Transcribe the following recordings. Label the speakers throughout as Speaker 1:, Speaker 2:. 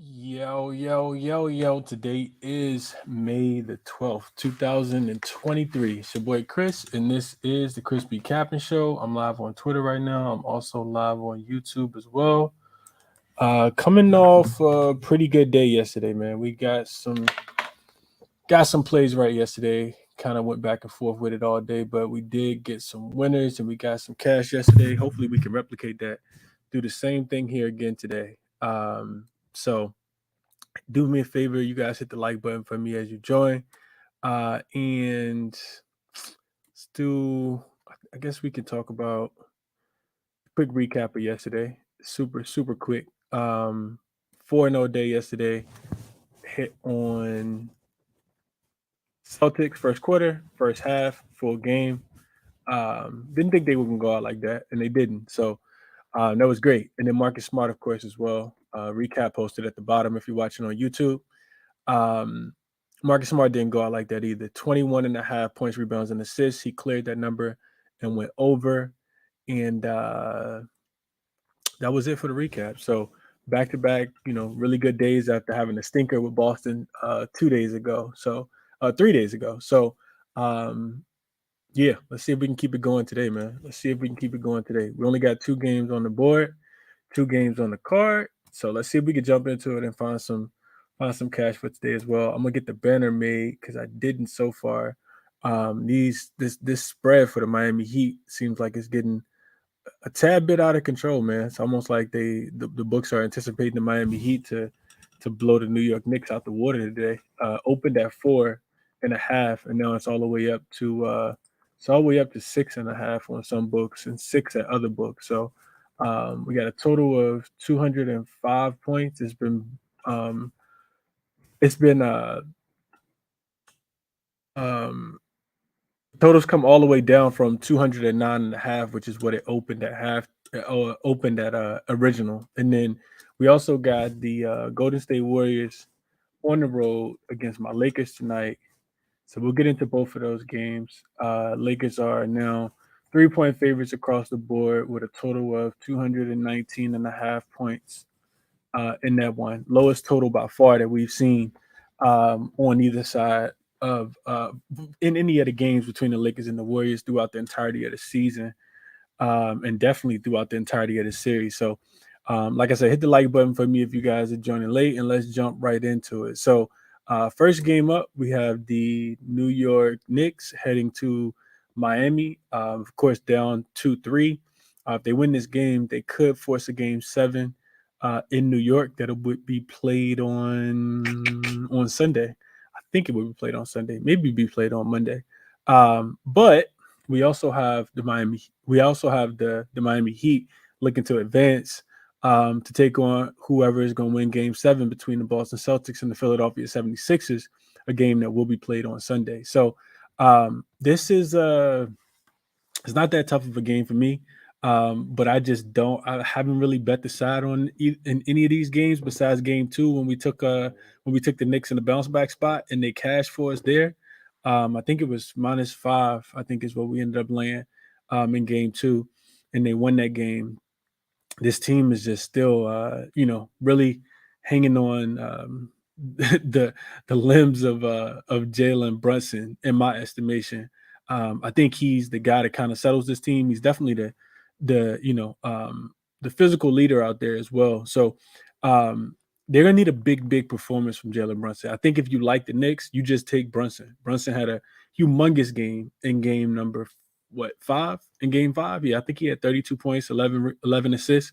Speaker 1: Yo. Today is May the 12th, 2023. It's your boy Chris, and this is the ChrisBeCappinn Show. I'm live on Twitter right now. I'm also live on YouTube as well. Coming off a pretty good day yesterday, man. We got some plays right yesterday. Kind of went back and forth with it all day, but we did get some winners and we got some cash yesterday. Hopefully, we can replicate that. Do the same thing here again today. So do me a favor, you guys hit the like button for me as you join. And let's do, I guess we can talk about a quick recap of yesterday. Super quick. 4-0 day yesterday. Hit on Celtics first quarter, first half, full game. Didn't think they were going to go out like that, and they didn't. So that was great. And then Marcus Smart, of course, as well. Recap posted at the bottom if you're watching on YouTube. Um, Marcus Smart didn't go out like that either. 21 and a half points, rebounds, and assists. He cleared that number and went over. And that was it for the recap. So back to back, really good days after having a stinker with Boston 2 days ago. So 3 days ago. So yeah, let's see if we can keep it going today, man. Let's see if we can keep it going today. We only got 2 games on the board, 2 games on the card. So let's see if we can jump into it and find some cash for today as well. I'm gonna get the banner made because I didn't so far. This spread for the Miami Heat seems like it's getting a tad bit out of control, man. It's almost like the books are anticipating the Miami Heat to blow the New York Knicks out the water today. Opened at 4.5, and now it's all the way up to 6.5 on some books and 6 at other books. So we got a total of 205 points. Um, it's been um, totals come all the way down from 209.5, which is what it opened at opened at original. And then we also got the Golden State Warriors on the road against my Lakers tonight. So we'll get into both of those games. Lakers are now 3-point favorites across the board with a total of 219.5 points in that one. Lowest total by far that we've seen on either side of in any of the games between the Lakers and the Warriors throughout the entirety of the season, and definitely throughout the entirety of the series. So, like I said, hit the like button for me if you guys are joining late, and let's jump right into it. So, first game up, we have the New York Knicks heading to Miami. Of course, down 2-3. If they win this game, they could force a game 7 in New York that would be played on Sunday. I think it would be played on Sunday, maybe be played on Monday. But we also have the Miami Heat looking to advance to take on whoever is going to win game 7 between the Boston Celtics and the Philadelphia 76ers, a game that will be played on Sunday. So this is it's not that tough of a game for me. But I haven't really bet the side in any of these games besides game 2 when we took the Knicks in the bounce back spot and they cashed for us there. I think it was -5. I think is what we ended up laying in game 2, and they won that game. This team is just still, really hanging on the limbs of Jalen Brunson, in my estimation. I think he's the guy that kind of settles this team. He's definitely the physical leader out there as well. So they're gonna need a big performance from Jalen Brunson. I think if you like the Knicks, you just take Brunson. Brunson had a humongous game in game number 5 in game 5. Yeah, I think he had 32 points, 11 assists.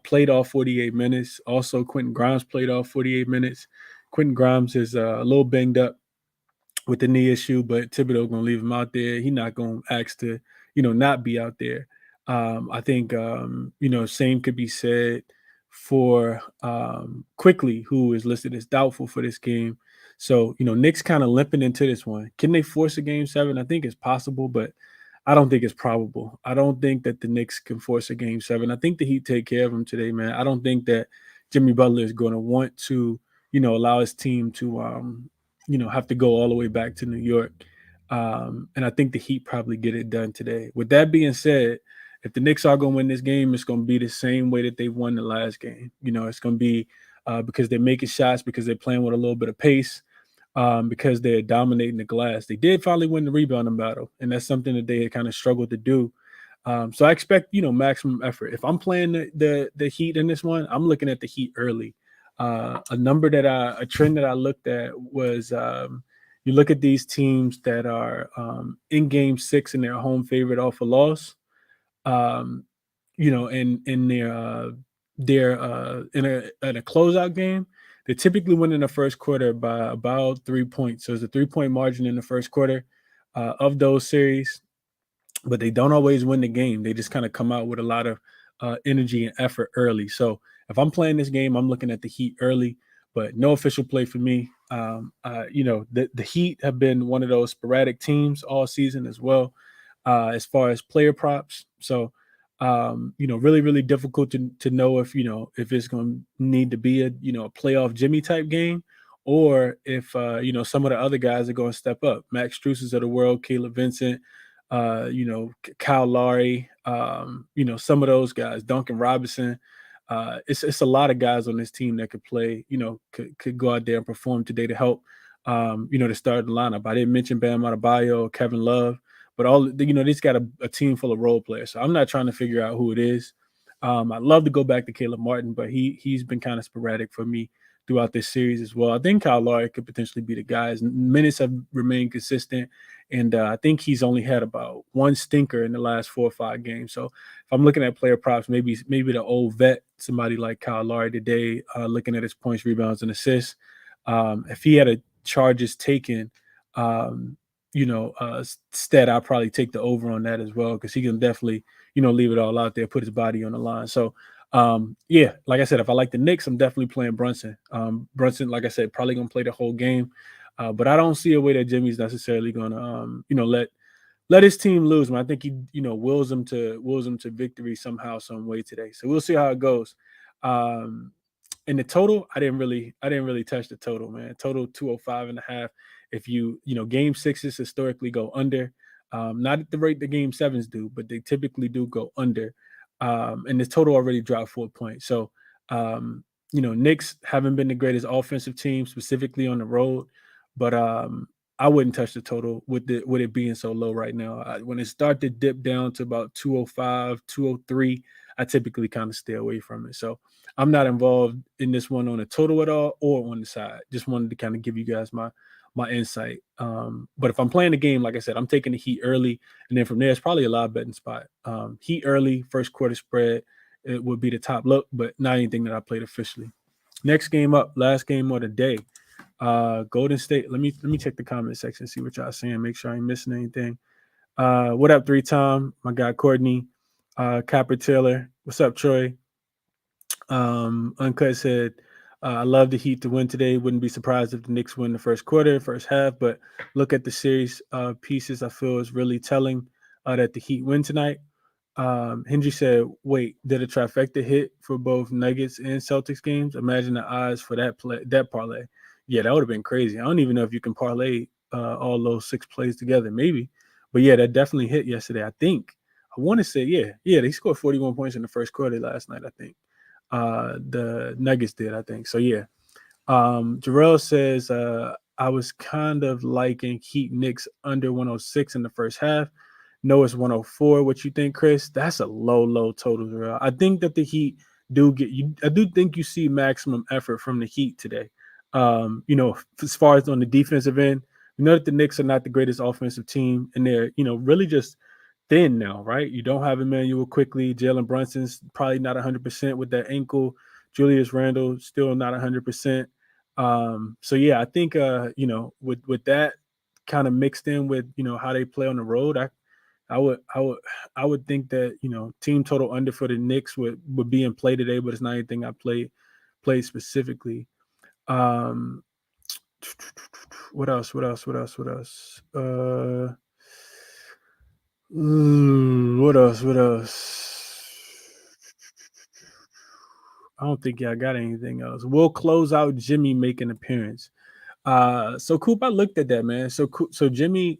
Speaker 1: Played all 48 minutes. Also, Quentin Grimes played all 48 minutes. Quentin Grimes is a little banged up with the knee issue, but Thibodeau gonna leave him out there. He's not gonna ask to, not be out there. I think same could be said for Quickly, who is listed as doubtful for this game. So Knicks kind of limping into this one. Can they force a game 7? I think it's possible, but I don't think it's probable. I don't think that the Knicks can force a game 7. I think the Heat take care of them today, man. I don't think that Jimmy Butler is going to want to, allow his team to have to go all the way back to New York. And I think the Heat probably get it done today. With that being said, if the Knicks are going to win this game, it's going to be the same way that they won the last game. It's going to be because they're making shots, because they're playing with a little bit of pace, because they're dominating the glass. They did finally win the rebounding battle, and that's something that they had kind of struggled to do. So I expect, maximum effort. If I'm playing the Heat in this one, I'm looking at the Heat early. A trend that I looked at was, you look at these teams that are in Game 6 and they're home favorite off a loss. Um, in their in a closeout game, they typically win in the first quarter by about 3 points. So it's a 3 point margin in the first quarter of those series, but they don't always win the game. They just kind of come out with a lot of energy and effort early. So if I'm playing this game, I'm looking at the Heat early, but no official play for me. The Heat have been one of those sporadic teams all season as well, as far as player props. So, really, really difficult to know if it's going to need to be a playoff Jimmy type game, or if some of the other guys are going to step up. Max Struess of the world, Caleb Vincent, Kyle Lowry, some of those guys, Duncan Robinson. It's a lot of guys on this team that could play, could go out there and perform today to help, to start the lineup. I didn't mention Bam Adebayo, Kevin Love, but they's got a team full of role players. So I'm not trying to figure out who it is. I'd love to go back to Caleb Martin, but he's been kind of sporadic for me throughout this series as well. I think Kyle Lowry could potentially be the guy. His minutes have remained consistent, and I think he's only had about one stinker in the last 4 or 5 games. So if I'm looking at player props, maybe the old vet, somebody like Kyle Lowry today, looking at his points, rebounds, and assists. If he had a charges taken, stat, I'll probably take the over on that as well, because he can definitely, leave it all out there, put his body on the line. So like I said, if I like the Knicks, I'm definitely playing Brunson. Brunson, like I said, probably gonna play the whole game, but I don't see a way that Jimmy's necessarily gonna, let his team lose. Man, I think he, wills them to victory somehow, some way today. So we'll see how it goes. In the total, I didn't really touch the total, man. Total 205.5. If game sixes historically go under, not at the rate the game sevens do, but they typically do go under. And the total already dropped 4 points. So, Knicks haven't been the greatest offensive team, specifically on the road, but I wouldn't touch the total with it being so low right now. When it started to dip down to about 205, 203, I typically kind of stay away from it. So I'm not involved in this one on the total at all or on the side. Just wanted to kind of give you guys my insight. But if I'm playing the game, like I said, I'm taking the Heat early, and then from there, it's probably a live betting spot. Heat early, first quarter spread, it would be the top look, but not anything that I played officially. Next game up, last game of the day. Golden State. Let me check the comment section, see what y'all saying. Make sure I ain't missing anything. What up, 3-time? My guy Courtney, Capper Taylor. What's up, Troy? Uncut said, I love the Heat to win today. Wouldn't be surprised if the Knicks win the first quarter, first half, but look at the series pieces. I feel is really telling that the Heat win tonight. Hendry said, wait, did a trifecta hit for both Nuggets and Celtics games? Imagine the odds for that parlay. Yeah, that would have been crazy. I don't even know if you can parlay all those 6 plays together, maybe. But yeah, that definitely hit yesterday. I think. I want to say, yeah, they scored 41 points in the first quarter last night, I think. The Nuggets did, I think. So yeah. Jarrell says, I was kind of liking Heat Knicks under 106 in the first half. No, it's 104. What you think, Chris? That's a low total, Jarrell. I think that the Heat I do think you see maximum effort from the Heat today. As far as on the defensive end, we know that the Knicks are not the greatest offensive team, and they're, really just thin now, right? You don't have Emmanuel Quickly. Jalen Brunson's probably not 100% with that ankle. Julius Randle still not 100%. So yeah, I think with that kind of mixed in with how they play on the road, I would think that team total under for the Knicks would be in play today, but it's not anything I played specifically. What else? What else? I don't think I got anything else. We'll close out Jimmy make an appearance. So Coop, I looked at that, man. So Jimmy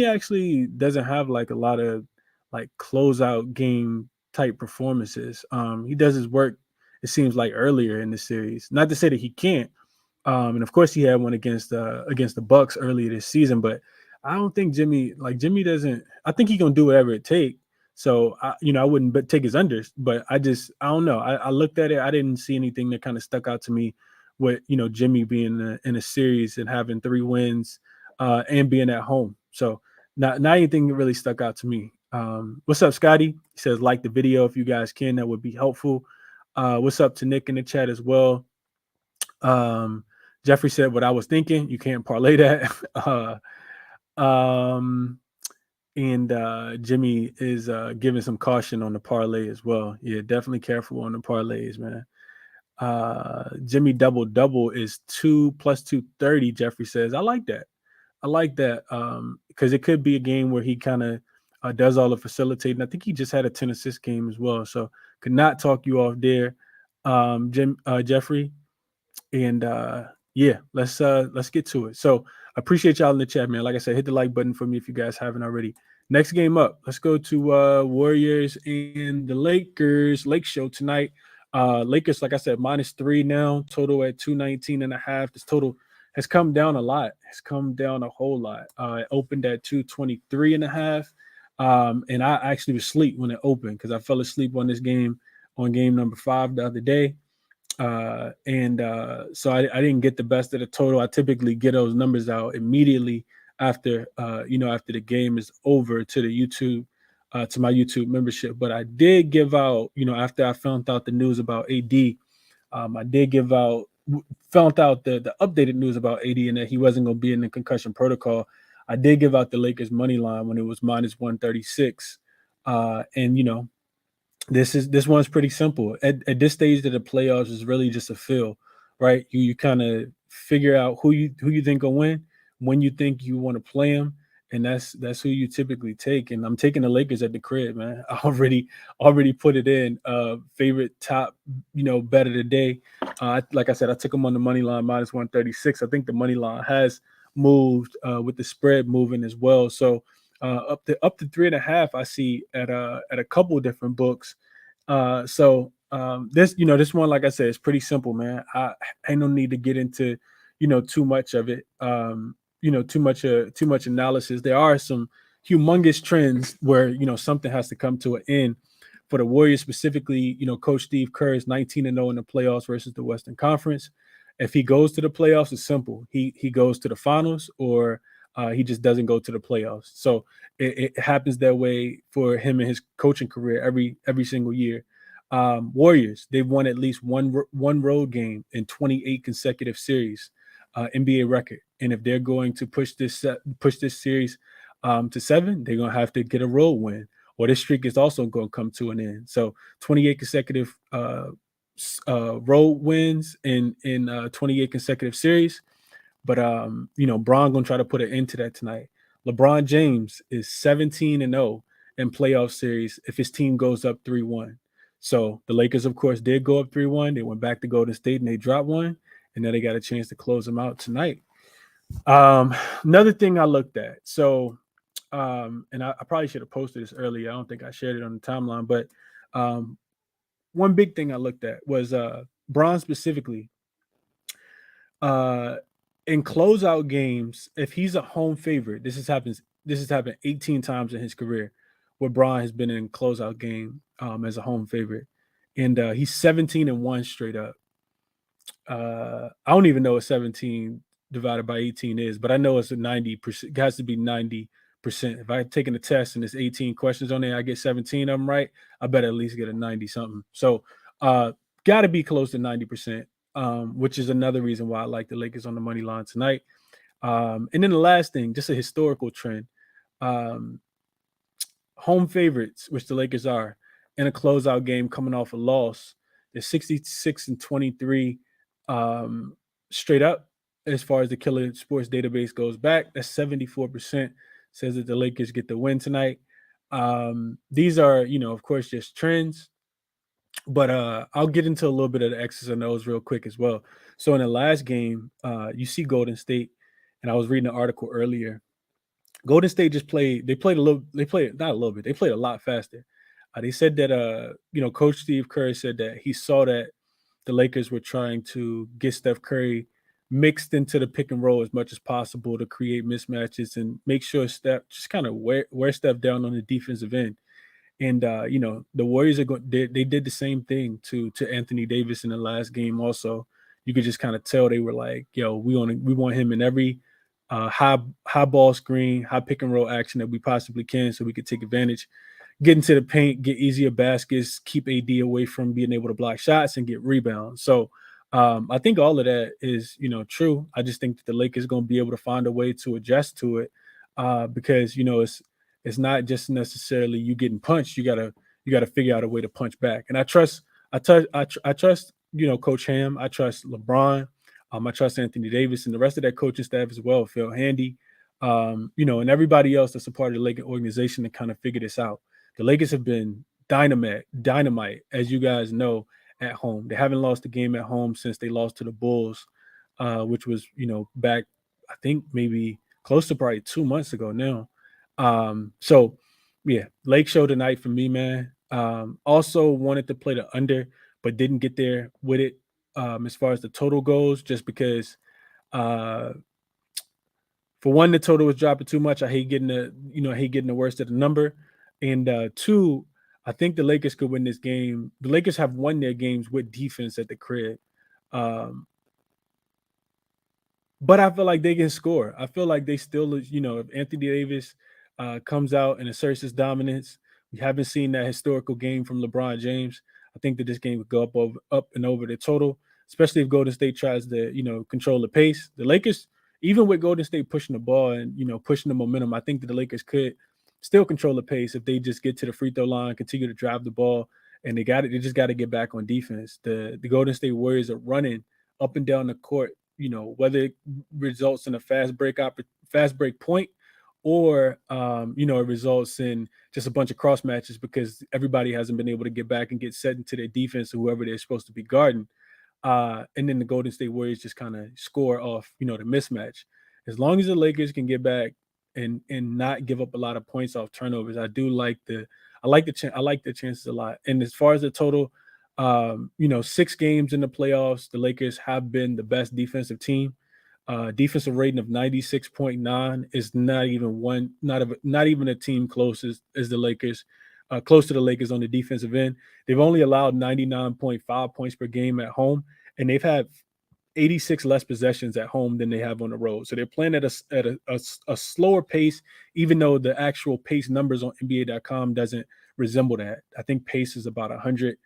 Speaker 1: actually doesn't have like a lot of like closeout game type performances. He does his work it seems like earlier in the series. Not to say that he can't. And of course he had one against the Bucks earlier this season, but I don't think Jimmy doesn't. I think he gonna do whatever it take. So I wouldn't take his unders, but I don't know. I looked at it. I didn't see anything that kind of stuck out to me with Jimmy being in a series and having 3 wins and being at home. So not anything that really stuck out to me. What's up, Scotty? He says like the video if you guys can. That would be helpful. What's up to Nick in the chat as well? Jeffrey said what I was thinking. You can't parlay that. And Jimmy is giving some caution on the parlay as well. Yeah, definitely careful on the parlays, man. Jimmy double is 2 plus 230. Jeffrey says, I like that. Because it could be a game where he kind of does all the facilitating. I think he just had a 10 assist game as well. So could not talk you off there, Jeffrey. And yeah, let's get to it. So I appreciate y'all in the chat, man. Like I said, hit the like button for me if you guys haven't already. Next game up, let's go to Warriors and the Lakers. Lake show tonight. Lakers, like I said, -3 now, total at 219.5. This total has come down a lot. Has come down a whole lot. It opened at 223.5. And I actually was asleep when it opened because I fell asleep on this game on game number 5 the other day. So I didn't get the best of the total. I typically get those numbers out immediately after after the game is over to the YouTube, to my YouTube membership. But I did give out, after I found out the news about AD, I did found out the updated news about AD and that he wasn't going to be in the concussion protocol. I did give out the Lakers money line when it was -136. And this one's pretty simple. At this stage of the playoffs is really just a feel, right? You kind of figure out who you think will win, when you think you want to play them, and that's who you typically take. And I'm taking the Lakers at the crib, man. I already put it in. Favorite top, bet of the day. Like I said, I took them on the money line -136. I think the money line has moved with the spread moving as well. So up to 3.5, I see at a couple of different books. This one, like I said, is pretty simple, man. I ain't no need to get into too much of it. Too much analysis. There are some humongous trends where something has to come to an end. For the Warriors specifically, Coach Steve Kerr is 19-0 in the playoffs versus the Western Conference. If he goes to the playoffs, it's simple. He goes to the finals, or he just doesn't go to the playoffs. So it happens that way for him in his coaching career every single year. Warriors, they've won at least one road game in 28 consecutive series, NBA record. And if they're going to push this series to 7, they're going to have to get a road win, or this streak is also going to come to an end. So 28 consecutive road wins in 28 consecutive series. But Bron gonna try to put an end to that tonight. LeBron James is 17-0 in playoff series if his team goes up 3-1. So the Lakers, of course, did go up 3-1. They went back to Golden State and they dropped one, and then they got a chance to close them out tonight. Another thing I looked at. So, and I probably should have posted this earlier. I don't think I shared it on the timeline, but one big thing I looked at was Bron specifically. In closeout games, if he's a home favorite, this has happened 18 times in his career, where Bron has been in closeout game as a home favorite, and he's 17-1 straight up. I don't even know what 17 divided by 18 is, but I know it's a 90%. It has to be 90%. If I've taken a test and there's 18 questions on there, I get 17 of them right, I better at least get a 90 something. So got to be close to 90%. Which is another reason why I like the Lakers on the money line tonight. And then the last thing, just a historical trend. Home favorites, which the Lakers are, in a closeout game coming off a loss, they're 66-23 straight up as far as the Killer Sports database goes back. That's 74% says that the Lakers get the win tonight. These are, of course, just trends. But I'll get into a little bit of the X's and O's real quick as well. So in the last game, you see Golden State, and I was reading an article earlier. Golden State just played. They played not a little bit. They played a lot faster. They said that Coach Steve Kerr said that he saw that the Lakers were trying to get Steph Curry mixed into the pick and roll as much as possible to create mismatches and make sure Steph just kind of wear Steph down on the defensive end. And the Warriors are going. They did the same thing to Anthony Davis in the last game. Also, you could just kind of tell they were like, "Yo, we want him in every high ball screen, high pick and roll action that we possibly can, so we could take advantage, get into the paint, get easier baskets, keep AD away from being able to block shots and get rebounds." So I think all of that is true. I just think that the Lakers going to be able to find a way to adjust to it because it's not just necessarily you getting punched. You gotta figure out a way to punch back. And I trust Coach Ham. I trust LeBron. I trust Anthony Davis and the rest of that coaching staff as well. Phil Handy, and everybody else that's a part of the Lakers organization to kind of figure this out. The Lakers have been dynamite, as you guys know, at home. They haven't lost a game at home since they lost to the Bulls, which was back I think maybe close to probably 2 months ago now. So yeah, Lake Show tonight for me, man. Also wanted to play the under, but didn't get there with it as far as the total goes, just because uh for one, the total was dropping too much. I hate getting the worst of the number. And two, I think the Lakers could win this game. The Lakers have won their games with defense at the crib. Um, but I feel like they can score. I feel like they still, if Anthony Davis comes out and asserts his dominance, we haven't seen that historical game from LeBron James. I think that this game would go up and over the total, especially if Golden State tries to, control the pace. The Lakers, even with Golden State pushing the ball and, pushing the momentum, I think that the Lakers could still control the pace if they just get to the free throw line, continue to drive the ball, and they just got to get back on defense. The Golden State Warriors are running up and down the court, whether it results in a fast break point or it results in just a bunch of cross matches because everybody hasn't been able to get back and get set into their defense or whoever they're supposed to be guarding. And then the Golden State Warriors just kind of score off, the mismatch. As long as the Lakers can get back and not give up a lot of points off turnovers, I like the chances a lot. And as far as the total, 6 games in the playoffs, the Lakers have been the best defensive team. Defensive rating of 96.9 is not even a team close as the Lakers, close to the Lakers on the defensive end. They've only allowed 99.5 points per game at home, and they've had 86 less possessions at home than they have on the road. So they're playing at a slower pace, even though the actual pace numbers on NBA.com doesn't resemble that. I think pace is about 100,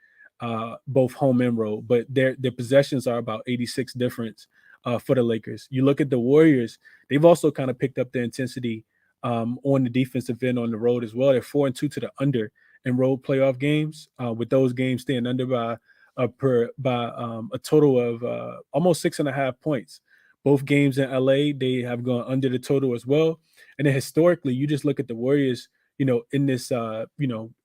Speaker 1: both home and road, but their possessions are about 86 difference for the Lakers. You look at the Warriors; they've also kind of picked up the intensity on the defensive end on the road as well. They're 4-2 to the under in road playoff games, with those games staying under by a total of almost 6.5 points. Both games in LA, they have gone under the total as well. And then historically, you just look at the Warriors, in this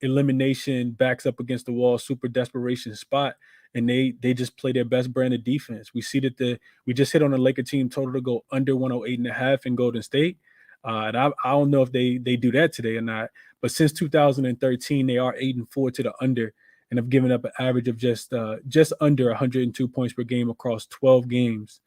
Speaker 1: elimination, backs up against the wall, super desperation spot, and they just play their best brand of defense. We see that we just hit on the Laker team total to go under 108.5 in Golden State. And I don't know if they do that today or not. But since 2013, they are 8-4 to the under and have given up an average of just under 102 points per game across 12 games.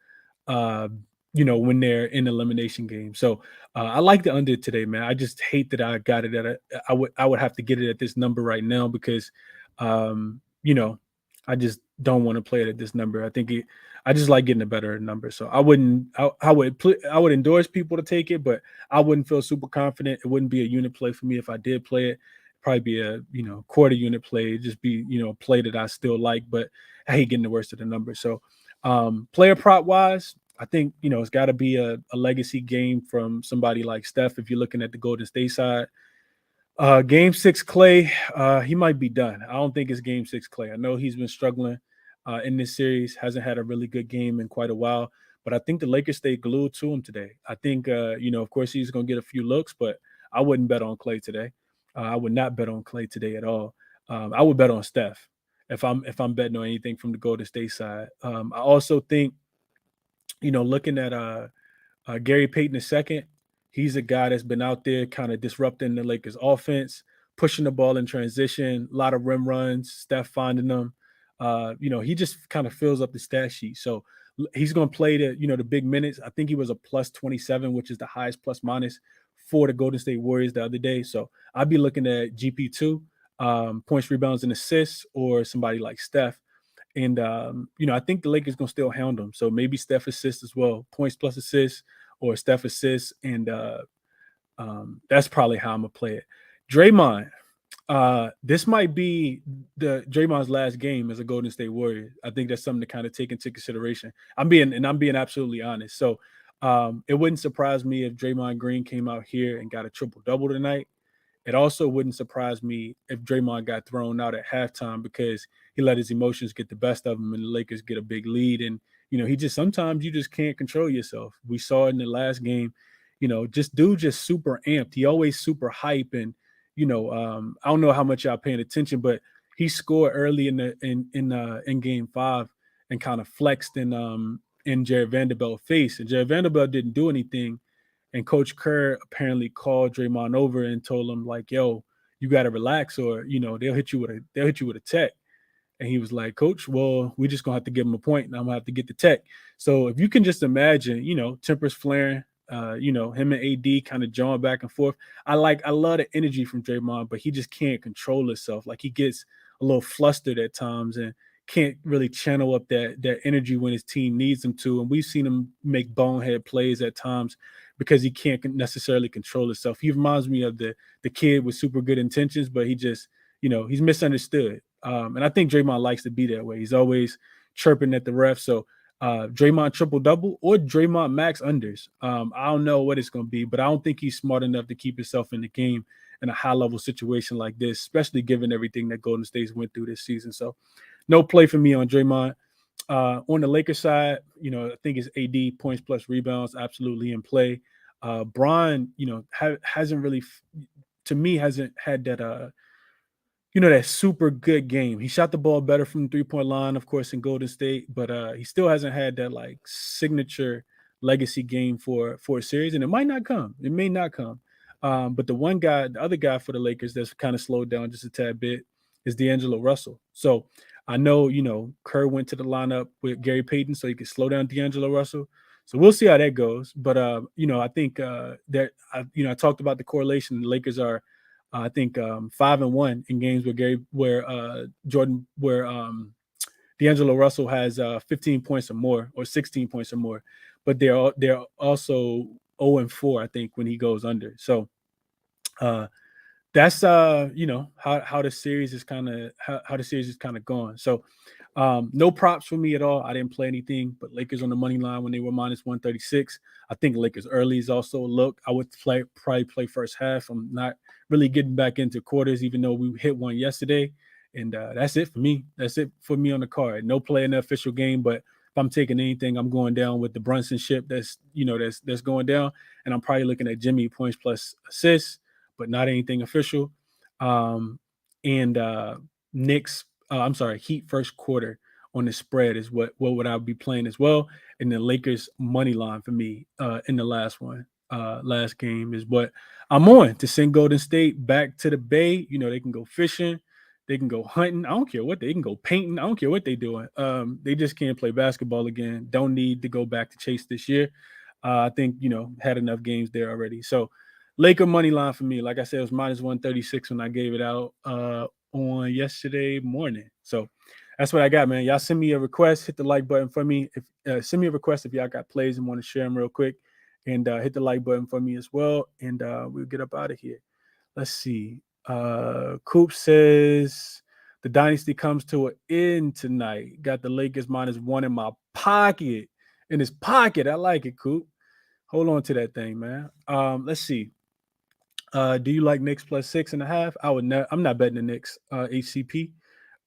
Speaker 1: Uh, when they're in elimination games. So I like the under today, man. I just hate that I got it I would have to get it at this number right now because um, you know, I just don't want to play it at this number. I just like getting a better number. So I would endorse people to take it, but I wouldn't feel super confident. It wouldn't be a unit play for me if I did play it. Probably be a quarter unit play. It'd just be a play that I still like, but I hate getting the worst of the number. So player prop wise, I think it's got to be a legacy game from somebody like Steph. If you're looking at the Golden State side, game 6 Clay, he might be done. I don't think it's game 6 Clay. I know he's been struggling in this series, hasn't had a really good game in quite a while, but I think the Lakers stay glued to him today. I think of course he's going to get a few looks, but I wouldn't bet on Clay today. I would not bet on Clay today at all. I would bet on Steph if I'm betting on anything from the Golden State side. I also think looking at Gary Payton II, he's a guy that's been out there kind of disrupting the Lakers offense, pushing the ball in transition, a lot of rim runs, Steph finding them. He just kind of fills up the stat sheet. So he's going to play the big minutes. I think he was a plus 27, which is the highest plus minus for the Golden State Warriors the other day. So I'd be looking at GP2, points, rebounds, and assists, or somebody like Steph. And I think the Lakers gonna still hound them. So maybe Steph assists as well, points plus assists, or Steph assists, and that's probably how I'm gonna play it. Draymond, this might be the Draymond's last game as a Golden State Warrior. I think that's something to kind of take into consideration. I'm being absolutely honest. So it wouldn't surprise me if Draymond Green came out here and got a triple double tonight. It also wouldn't surprise me if Draymond got thrown out at halftime because he let his emotions get the best of him and the Lakers get a big lead. And, sometimes you just can't control yourself. We saw it in the last game, just super amped. He always super hype. And, I don't know how much y'all paying attention, but he scored early in game 5 and kind of flexed in Jared Vanderbilt's face. And Jared Vanderbilt didn't do anything. And Coach Kerr apparently called Draymond over and told him, like, yo, you got to relax, or, they'll hit you with a tech. And he was like, Coach, well, we just gonna have to give him a point, and I'm gonna have to get the tech. So if you can just imagine, tempers flaring, him and AD kind of jawing back and forth. I love the energy from Draymond, but he just can't control himself. Like, he gets a little flustered at times and can't really channel up that energy when his team needs him to. And we've seen him make bonehead plays at times because he can't necessarily control himself. He reminds me of the kid with super good intentions, but he just, he's misunderstood. And I think Draymond likes to be that way. He's always chirping at the ref. So Draymond triple double or Draymond max unders. I don't know what it's going to be, but I don't think he's smart enough to keep himself in the game in a high level situation like this, especially given everything that Golden State's went through this season. So no play for me on Draymond. On the Lakers side, I think it's AD points plus rebounds, absolutely in play. Bron, hasn't really, to me, hasn't had that, that super good game. He shot the ball better from the 3-point line, of course, in Golden State, but he still hasn't had that like signature legacy game for a series, and it might not come. It may not come. But the other guy for the Lakers that's kind of slowed down just a tad bit is D'Angelo Russell. So I know, Kerr went to the lineup with Gary Payton so he could slow down D'Angelo Russell. So we'll see how that goes. But, I think I talked about the correlation. The Lakers are, I think, 5-1 in games where D'Angelo Russell has 15 points or more or 16 points or more. But they're also 0-4, I think, when he goes under. So that's how the series is kind of gone. So no props for me at all. I didn't play anything, but Lakers on the money line when they were minus 136. I think Lakers early is also a look. I would probably play first half. I'm not really getting back into quarters, even though we hit one yesterday. And that's it for me. That's it for me on the card. No play in the official game, but if I'm taking anything, I'm going down with the Brunson ship that's going down. And I'm probably looking at Jimmy points plus assists, but not anything official. And Heat first quarter on the spread is what would I be playing as well. And the Lakers money line for me in the last game is what I'm on to send Golden State back to the Bay. They can go fishing, they can go hunting. I don't care what they can go painting. I don't care what they're doing. They just can't play basketball again. Don't need to go back to Chase this year. I think, had enough games there already. So Laker money line for me, like I said, it was minus 136 when I gave it out on yesterday morning. So that's what I got, man. Y'all send me a request, hit the like button for me. Send me a request if y'all got plays and want to share them real quick, and hit the like button for me as well. And we'll get up out of here. Let's see. Coop says the dynasty comes to an end tonight. Got the Lakers minus 1 in my pocket. In his pocket. I like it, Coop. Hold on to that thing, man. Let's see. Do you like Knicks plus 6.5? I'm not betting the Knicks, HCP.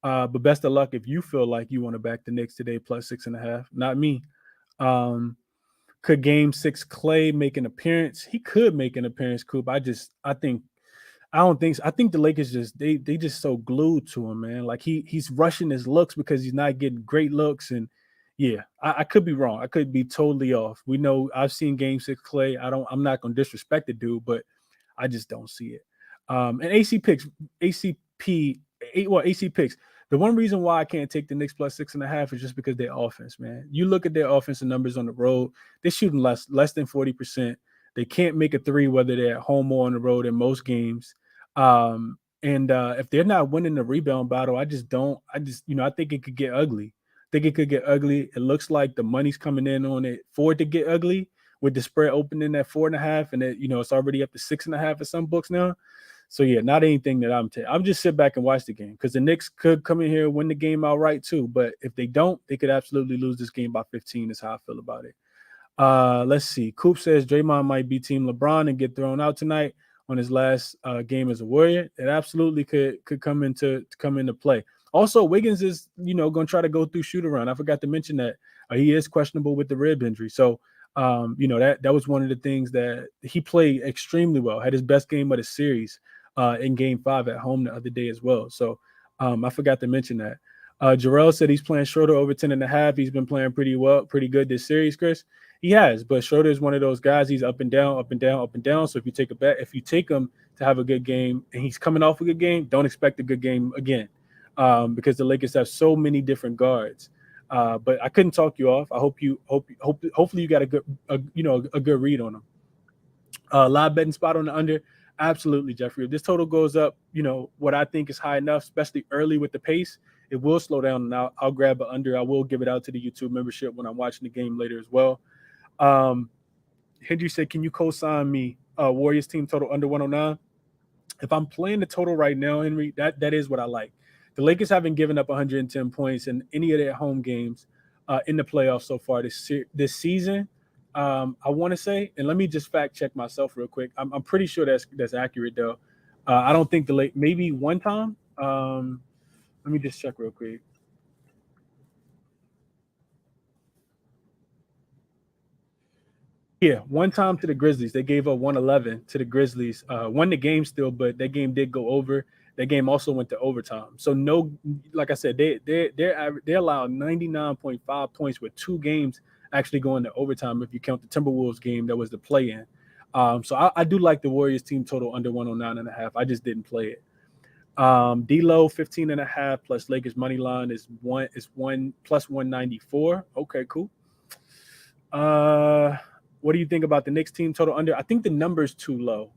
Speaker 1: But best of luck if you feel like you want to back the Knicks today plus 6.5. Not me. Could Game 6 Clay make an appearance? He could make an appearance, Coop. I don't think so. I think the Lakers they just so glued to him, man. Like he's rushing his looks because he's not getting great looks. And yeah, I could be wrong. I could be totally off. We know I've seen Game 6 Clay. I'm not gonna disrespect the dude, but I just don't see it. And AC picks. The one reason why I can't take the Knicks plus 6.5 is just because their offense, man. You look at their offensive numbers on the road, they're shooting less than 40%. They can't make a three whether they're at home or on the road in most games. And if they're not winning the rebound battle, I think it could get ugly. I think it could get ugly. It looks like the money's coming in on it for it to get ugly with the spread opening at 4.5, and it's already up to 6.5 at some books now. So yeah, not anything that I'm taking. I'm just sit back and watch the game because the Knicks could come in here and win the game outright too. But if they don't, they could absolutely lose this game by 15. Is how I feel about it. Let's see. Coop says Draymond might be Team LeBron and get thrown out tonight on his last game as a Warrior. It absolutely could come into play. Also, Wiggins is going to try to go through shoot around. I forgot to mention that he is questionable with the rib injury. So that was one of the things that he played extremely well. Had his best game of the series in Game 5 at home the other day as well. So I forgot to mention that. Jarrell said he's playing Schroeder over 10.5. He's been playing pretty good this series, Chris. He has, but Schroeder is one of those guys. He's up and down, up and down, up and down. So if you take a bet, if you take him to have a good game and he's coming off a good game, don't expect a good game again, because the Lakers have so many different guards. But I couldn't talk you off. I hopefully you got a good read on him. Live betting spot on the under. Absolutely, Jeffrey. If this total goes up, what I think is high enough, especially early with the pace, it will slow down. And I'll grab an under. I will give it out to the YouTube membership when I'm watching the game later as well. Henry said, can you co-sign me Warriors team total under 109? If I'm playing the total right now, Henry, that is what I like. The Lakers haven't given up 110 points in any of their home games in the playoffs so far this season. I want to say, and let me just fact check myself real quick. I'm pretty sure that's accurate though. I don't think maybe one time. Let me just check real quick. Yeah, one time to the Grizzlies. They gave up 111 to the Grizzlies. Won the game still, but that game did go over. That game also went to overtime. So no, like I said, they allowed 99.5 points with two games actually going to overtime if you count the Timberwolves game that was the play-in. So I do like the Warriors team total under 109.5. I just didn't play it. D-Low 15.5 plus Lakers money line is one plus 194. Okay, cool. What do you think about the Knicks team total under? I think the number's too low,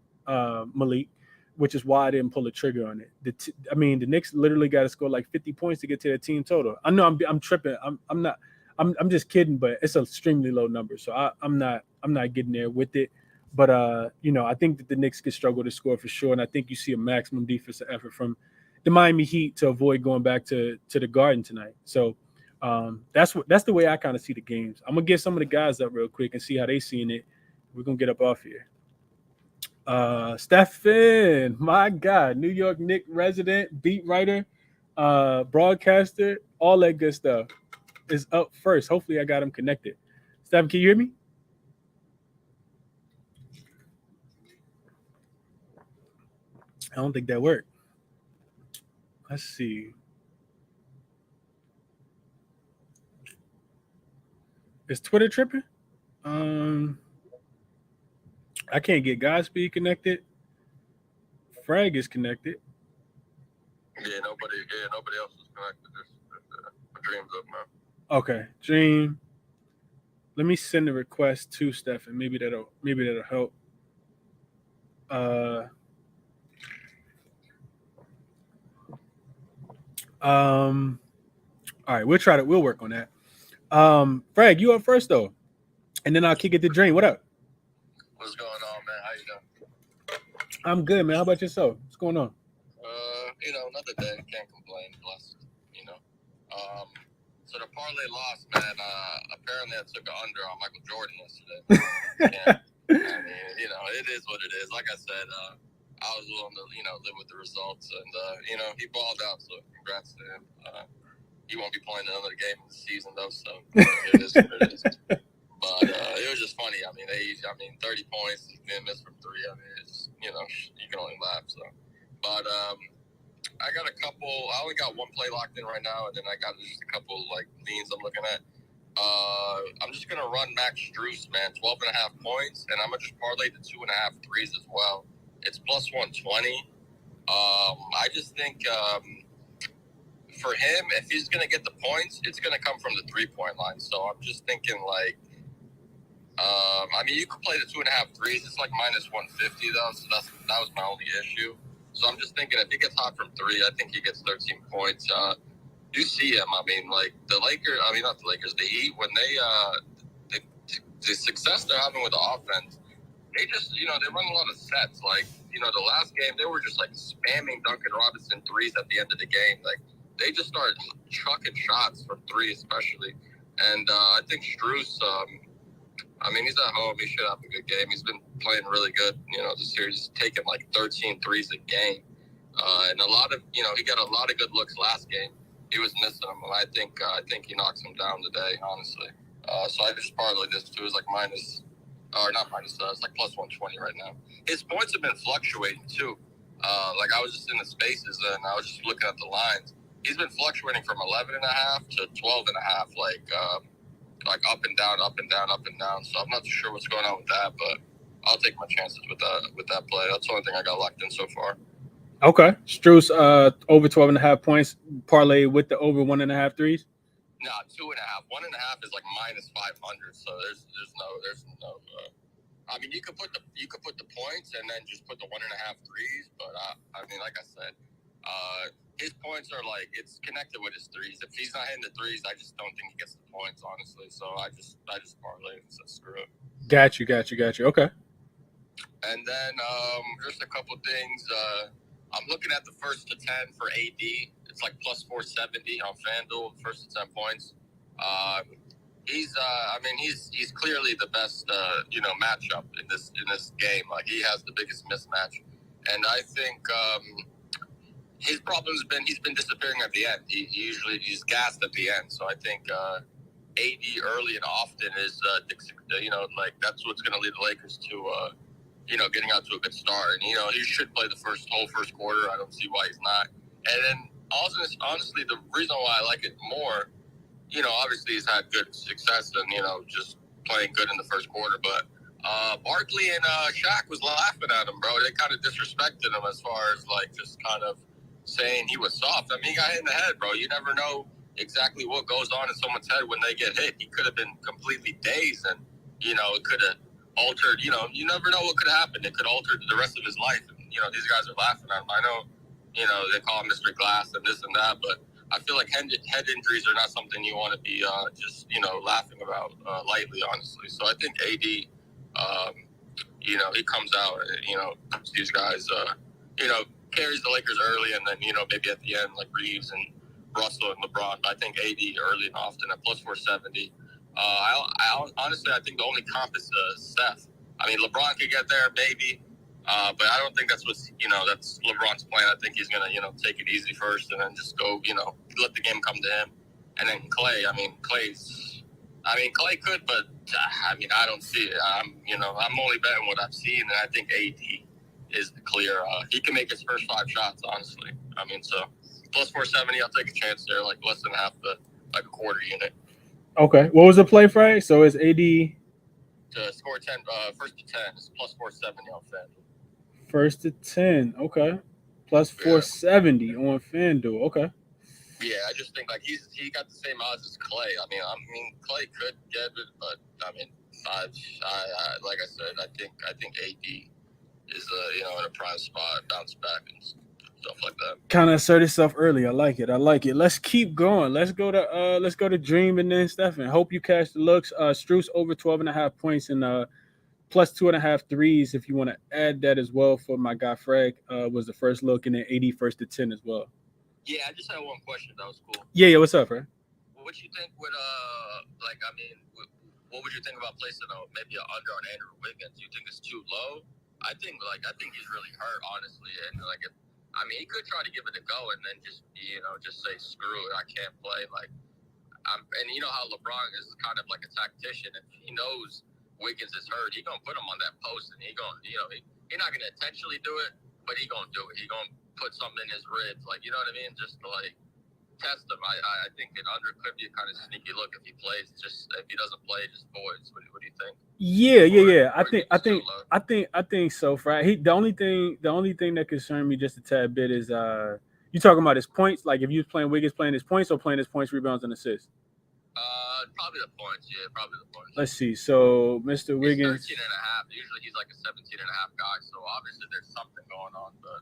Speaker 1: Malik, which is why I didn't pull the trigger on it. The Knicks literally got to score like 50 points to get to their team total. I know I'm tripping. I'm not. I'm just kidding, but it's an extremely low number, so I'm not getting there with it. But I think that the Knicks could struggle to score for sure, and I think you see a maximum defensive effort from the Miami Heat to avoid going back to the Garden tonight. So. That's the way I kind of see the games. I'm gonna get some of the guys up real quick and see how they seeing it. We're gonna get up off here. Stephen, my God, New York Knicks resident, beat writer, broadcaster, all that good stuff is up first. Hopefully, I got him connected. Stephen, can you hear me? I don't think that worked. Let's see. Is Twitter tripping? I can't get Godspeed connected. Frag is connected.
Speaker 2: Yeah, nobody else is connected. Dream's up now.
Speaker 1: Okay, Dream. Let me send a request to Stefan. Maybe that'll help. All right, we'll work on that. Frag, you up first though, and then I'll kick it to Dream. What up?
Speaker 2: What's going on, man? How you doing?
Speaker 1: I'm good, man. How about yourself? What's going on?
Speaker 2: Another day. Can't complain. Blessed. So the parlay lost, man. Apparently I took an under on Michael Jordan yesterday. It is what it is. Like I said, I was willing to, live with the results, and he balled out. So congrats to him. He won't be playing another game in the season though, so it is what it is. But it was just funny. 30 points, he didn't miss from three. It's you can only laugh. So, but I got a couple. I only got one play locked in right now, and then I got just a couple leans I'm looking at. I'm just gonna run Max Strus, man, 12.5 points, and I'm gonna just parlay the 2.5 threes as well. It's plus 120. I just think for him, if he's going to get the points, it's going to come from the 3-point line. So I'm just thinking like, I mean, you could play the 2.5 threes. It's like minus 150 though, so that was my only issue. So I'm just thinking if he gets hot from 3, I think he gets 13 points. You see him. I mean, like the Lakers. I mean, not the Lakers. The Heat when the success they're having with the offense, they just they run a lot of sets. Like the last game they were just like spamming Duncan Robinson threes at the end of the game. Like they just started chucking shots from 3, especially. And I think Strus. I mean, he's at home. He should have a good game. He's been playing really good, this year. He's taking like 13 threes a game. And a lot of, he got a lot of good looks last game. He was missing them. And I think he knocks him down today, honestly. So I just parlayed this too. It's like not minus, it's like plus 120 right now. His points have been fluctuating too. Like I was just in the spaces and I was just looking at the lines. He's been fluctuating from 11.5 to 12.5, like up and down, up and down, up and down. So I'm not too sure what's going on with that, but I'll take my chances with that play. That's the only thing I got locked in so far.
Speaker 1: Okay. Strus over 12.5 points, parlay with the over 1.5 threes?
Speaker 2: No, 2.5. 1.5 is like minus 500. So there's no I mean, you could put the points and then just put the 1.5 threes, but I mean, like I said, his points are like it's connected with his threes. If he's not hitting the threes, I just don't think he gets the points, honestly. So I just parlay and said screw it.
Speaker 1: Got you. Okay.
Speaker 2: And then just a couple things. I'm looking at the first to 10 for AD. It's like plus 470 on FanDuel. First to 10 points. He's clearly the best matchup in this game. Like he has the biggest mismatch, and I think his problem has been he's been disappearing at the end. He's gassed at the end. So I think AD early and often is like that's what's going to lead the Lakers to getting out to a good start. And he should play the whole first quarter. I don't see why he's not. And then honestly, the reason why I like it more, obviously he's had good success and just playing good in the first quarter, but Barkley and Shaq was laughing at him, bro. They kind of disrespected him as far as like just kind of saying he was soft. I mean, he got hit in the head, bro. You never know exactly what goes on in someone's head when they get hit. He could have been completely dazed, and it could have altered. You never know what could have happened. It could alter the rest of his life. And these guys are laughing at him. I know, they call him Mr. Glass and this and that, but I feel like head injuries are not something you want to be just laughing about lightly, honestly. So I think AD, he comes out, these guys, carries the Lakers early, and then maybe at the end like Reeves and Russell and LeBron. But I think AD early and often at plus 470. I honestly I think the only comp is Steph. I mean, LeBron could get there maybe, but I don't think that's that's LeBron's plan. I think he's gonna take it easy first and then just go let the game come to him. And then Clay. Clay could, but I don't see it. I'm only betting what I've seen, and I think AD is the clear. He can make his first 5 shots, honestly. So plus 470, I'll take a chance there, like less than like a quarter unit.
Speaker 1: Okay. What was the play, Frank? So it's AD
Speaker 2: to score 10, first to 10 is plus 470 on FanDuel.
Speaker 1: First to 10. Okay. Plus 470 on FanDuel. Okay.
Speaker 2: Yeah, I just think like he got the same odds as Clay. I mean Clay could get it, but I like I said, I think AD is in a prime spot, bounce back and stuff like that.
Speaker 1: Kind of assert itself early. I like it. Let's keep going. Let's go to Dream and then Stephen. Hope you catch the looks. Strus over 12.5 points and plus 2.5 threes. If you want to add that as well for my guy Fred, was the first look, and then 80 first to 10 as well.
Speaker 2: Yeah, I just had one question. That was cool.
Speaker 1: Yeah. What's up, Fred?
Speaker 2: What you think would what would you think about placing maybe an under on Andrew Wiggins? Do you think it's too low? I think he's really hurt, honestly, and he could try to give it a go and then just say screw it, I can't play. And you know how LeBron is kind of like a tactician. If he knows Wiggins is hurt, he gonna put him on that post, and he gonna he's not gonna intentionally do it, but he gonna do it. He gonna put something in his ribs, you know what I mean, just to test him. I think an under could be a kind of sneaky look if he plays. Just if he doesn't play, just voids. What do you think?
Speaker 1: Yeah. I think so, Fred. The only thing that concerned me just a tad bit is You talking about his points? Like if you was playing Wiggins, playing his points or playing his points, rebounds, and assists?
Speaker 2: Probably the points. Yeah, probably the points.
Speaker 1: Let's see. So Mr. Wiggins.
Speaker 2: He's 13 and a half. Usually he's like a 17 and a half guy. So obviously there's something going on. But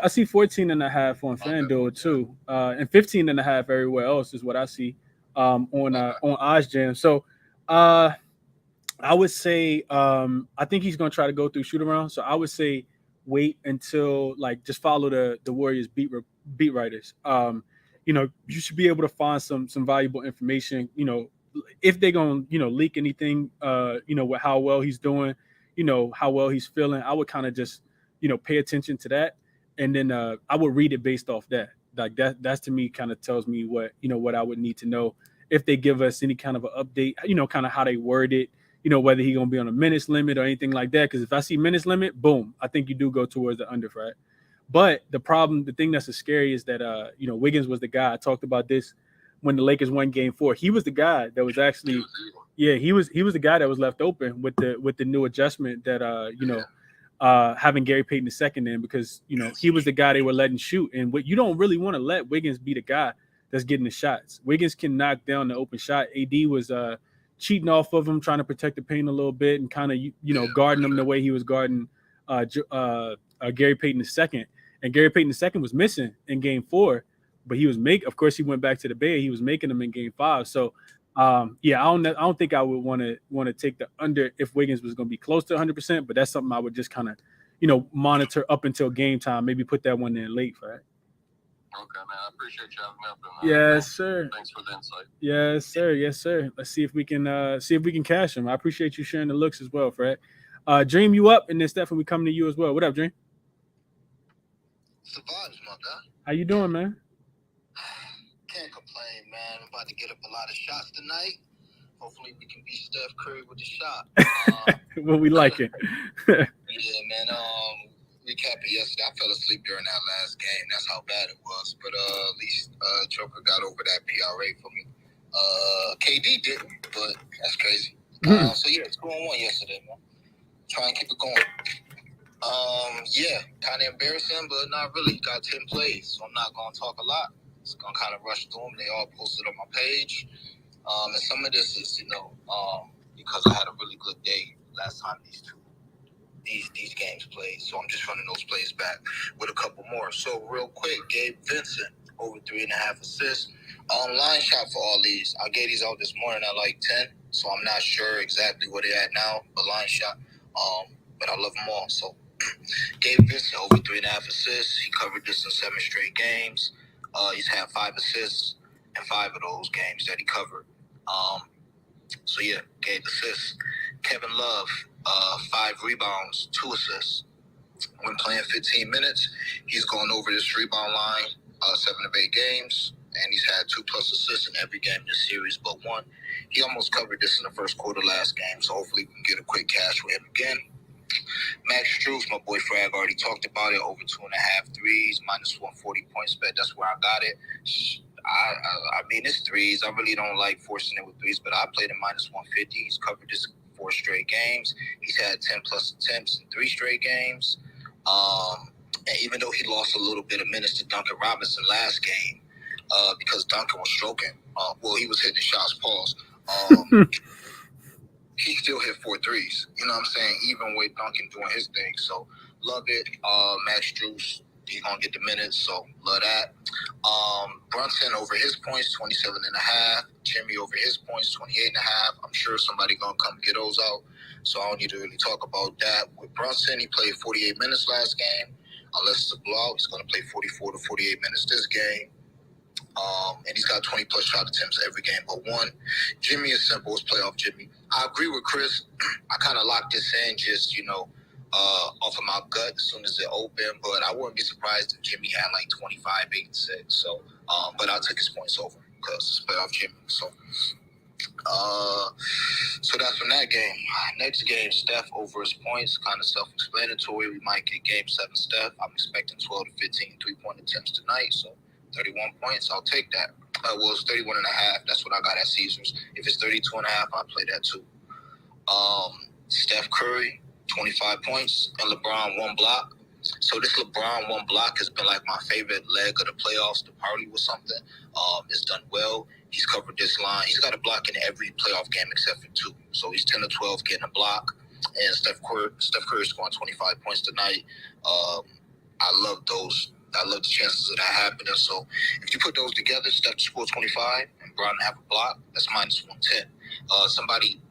Speaker 1: I see 14 and a half on FanDuel too. And 15 and a half everywhere else is what I see on OddsJam. So I would say I think he's gonna try to go through shoot around. So I would say wait until like just follow the Warriors beat writers. You should be able to find some valuable information. If they're gonna leak anything, with how well he's doing, how well he's feeling. I would kind of just pay attention to that, and then I would read it based off that. Like that's to me kind of tells me what I would need to know if they give us any kind of an update. Kind of how they word it. Whether he's gonna be on a minutes limit or anything like that. Because if I see minutes limit, boom, I think you do go towards the under, right? But the thing that's scary is that Wiggins was the guy. I talked about this when the Lakers won Game 4. He was the guy that was actually, he was the guy that was left open with the new adjustment that having Gary Payton II in, because he was the guy they were letting shoot. And what you don't really want to let Wiggins be the guy that's getting the shots. Wiggins can knock down the open shot. AD was cheating off of him, trying to protect the paint a little bit and kind of guarding him the way he was guarding Gary Payton II. And Gary Payton II was missing in Game 4, but he was of course he went back to the Bay. He was making them in Game 5. So I don't think I would want to take the under if Wiggins was going to be close to 100%. But that's something I would just kind of monitor up until game time. Maybe put that one in late, right?
Speaker 2: Okay, man. I appreciate you having me up. And,
Speaker 1: yes, sir.
Speaker 2: Thanks for the insight.
Speaker 1: Yes, sir. Yes, sir. Let's see if we can cash him. I appreciate you sharing the looks as well, Fred. Dream, you up, and then Stephen, we coming to you as well. What up, Dream?
Speaker 3: It's the vibes, my guy.
Speaker 1: How you doing, man?
Speaker 3: Can't complain, man. I'm about to get up a lot of shots tonight. Hopefully we can beat Steph Curry with the shot.
Speaker 1: What we liking?
Speaker 3: Yeah, man. Recapping yesterday, I fell asleep during that last game. That's how bad it was. But at least Joker got over that PRA for me. KD didn't, but that's crazy. So yeah, it's 2-1 yesterday, man. Try and keep it going. Yeah, kind of embarrassing, but not really. Got 10 plays, so I'm not going to talk a lot. It's going to kind of rush through them. They all posted on my page. And some of this is, because I had a really good day last time these games played. So I'm just running those plays back with a couple more. So real quick, Gabe Vincent, over 3.5 assists. Line shot for all these. I gave these out this morning at like 10, so I'm not sure exactly where they're at now, but line shot. But I love them all. So Gabe Vincent, over 3.5 assists. He covered this in 7 straight games. He's had 5 assists in 5 of those games that he covered. So yeah, Gabe assists. Kevin Love, 5 rebounds, 2 assists. When playing 15 minutes, he's gone over this rebound line 7 of 8 games, and he's had 2+ assists in every game this series but 1. He almost covered this in the first quarter last game, so hopefully we can get a quick cash with him again. Max Strus, my boy Frag already talked about it, over 2.5 threes, minus 140 points bet. That's where I got it. I mean, it's threes. I really don't like forcing it with threes, but I played in minus 150. He's covered this 4 straight games. He's had 10+ attempts in 3 straight games. And even though he lost a little bit of minutes to Duncan Robinson last game, because Duncan was stroking, he was hitting the shots, pause. He still hit 4 threes. You know what I'm saying? Even with Duncan doing his thing. So, love it. Max Strus, he's going to get the minutes, so love that. Brunson over his points, 27.5. Jimmy over his points, 28.5. I'm sure somebody going to come get those out, so I don't need to really talk about that. With Brunson, he played 48 minutes last game. Unless it's a blowout, he's going to play 44 to 48 minutes this game. And he's got 20+ shot attempts every game but 1. Jimmy is simple. It's playoff Jimmy. I agree with Chris. I kind of locked this in just, off of my gut as soon as it opened. But I wouldn't be surprised if Jimmy had like 25, 8, and 6. So, but I'll take his points over because it's playoff Jimmy. So that's from that game. Next game, Steph over his points. Kind of self-explanatory. We might get game 7 Steph. I'm expecting 12 to 15 3-point attempts tonight. So 31 points, I'll take that. It's 31.5. That's what I got at Caesars. If it's 32.5, I'll play that too. Steph Curry, 25 points, and LeBron 1 block. So this LeBron one block has been like my favorite leg of the playoffs. The party was something. It's done well. He's covered this line. He's got a block in every playoff game except for 2. So he's 10 to 12 getting a block. And Steph Curry scoring 25 points tonight. I love those. I love the chances of that happening. So if you put those together, Steph to score 25 and Brown to have a block, that's minus 110. Somebody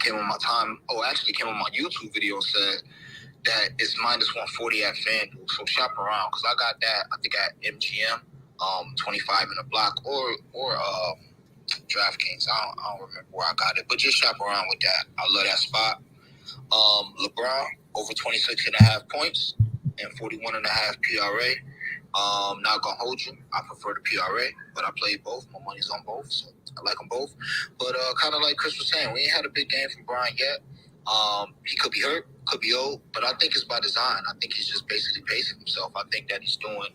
Speaker 3: came on my YouTube video and said that it's minus 140 at FanDuel. So shop around because I got that. I think at MGM, 25 in a block or DraftKings. I don't remember where I got it, but just shop around with that. I love that spot. LeBron over 26.5 points and 41.5 PRA. Not gonna hold you. I prefer the PRA, but I play both. My money's on both, so I like them both. But kind of like Chris was saying, we ain't had a big game from Brian yet. He could be hurt, could be old, but I think it's by design. I think he's just basically pacing himself. I think that he's doing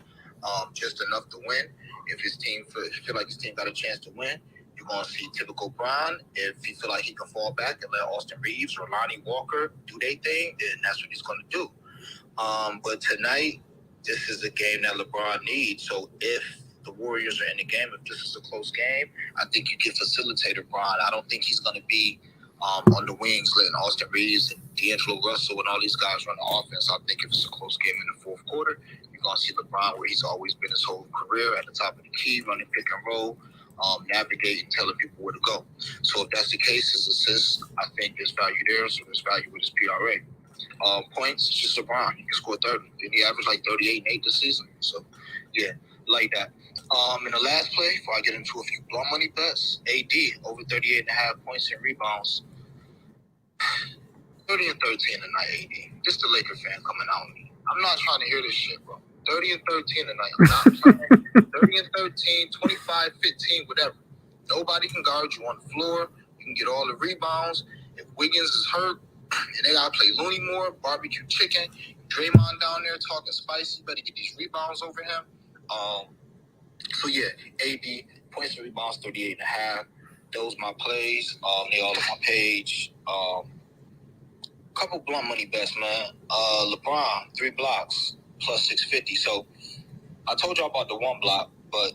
Speaker 3: just enough to win. If his team feel like his team got a chance to win, you're going to see typical Brian. If he feel like he can fall back and let Austin Reeves or Lonnie Walker do their thing, then that's what he's going to do. But tonight, this is a game that LeBron needs. So if the Warriors are in the game, if this is a close game, I think you can facilitate LeBron. I don't think he's going to be on the wings letting Austin Reeves and D'Angelo Russell and all these guys run the offense. I think if it's a close game in the fourth quarter, you're going to see LeBron where he's always been his whole career at the top of the key, running pick and roll, navigating, telling people where to go. So if that's the case, his assists, I think there's value there. So there's value with his PRA. Points, it's just LeBron. He can score 30. And he averaged like 38 and 8 this season. So, yeah, like that. In the last play, before I get into a few blow money bets, AD over 38.5 points and rebounds. 30 and 13 tonight, AD. Just a Laker fan coming out on me. I'm not trying to hear this shit, bro. 30 and 13 tonight. I'm not playing. 30 and 13, 25, 15, whatever. Nobody can guard you on the floor. You can get all the rebounds. If Wiggins is hurt, and they gotta play Looney more, barbecue chicken, Draymond down there talking spicy, better get these rebounds over him. So yeah, AD points and rebounds 38.5. Those my plays. They all on my page. Couple blunt money bets, man. LeBron 3 blocks plus 650. So I told y'all about the 1 block, but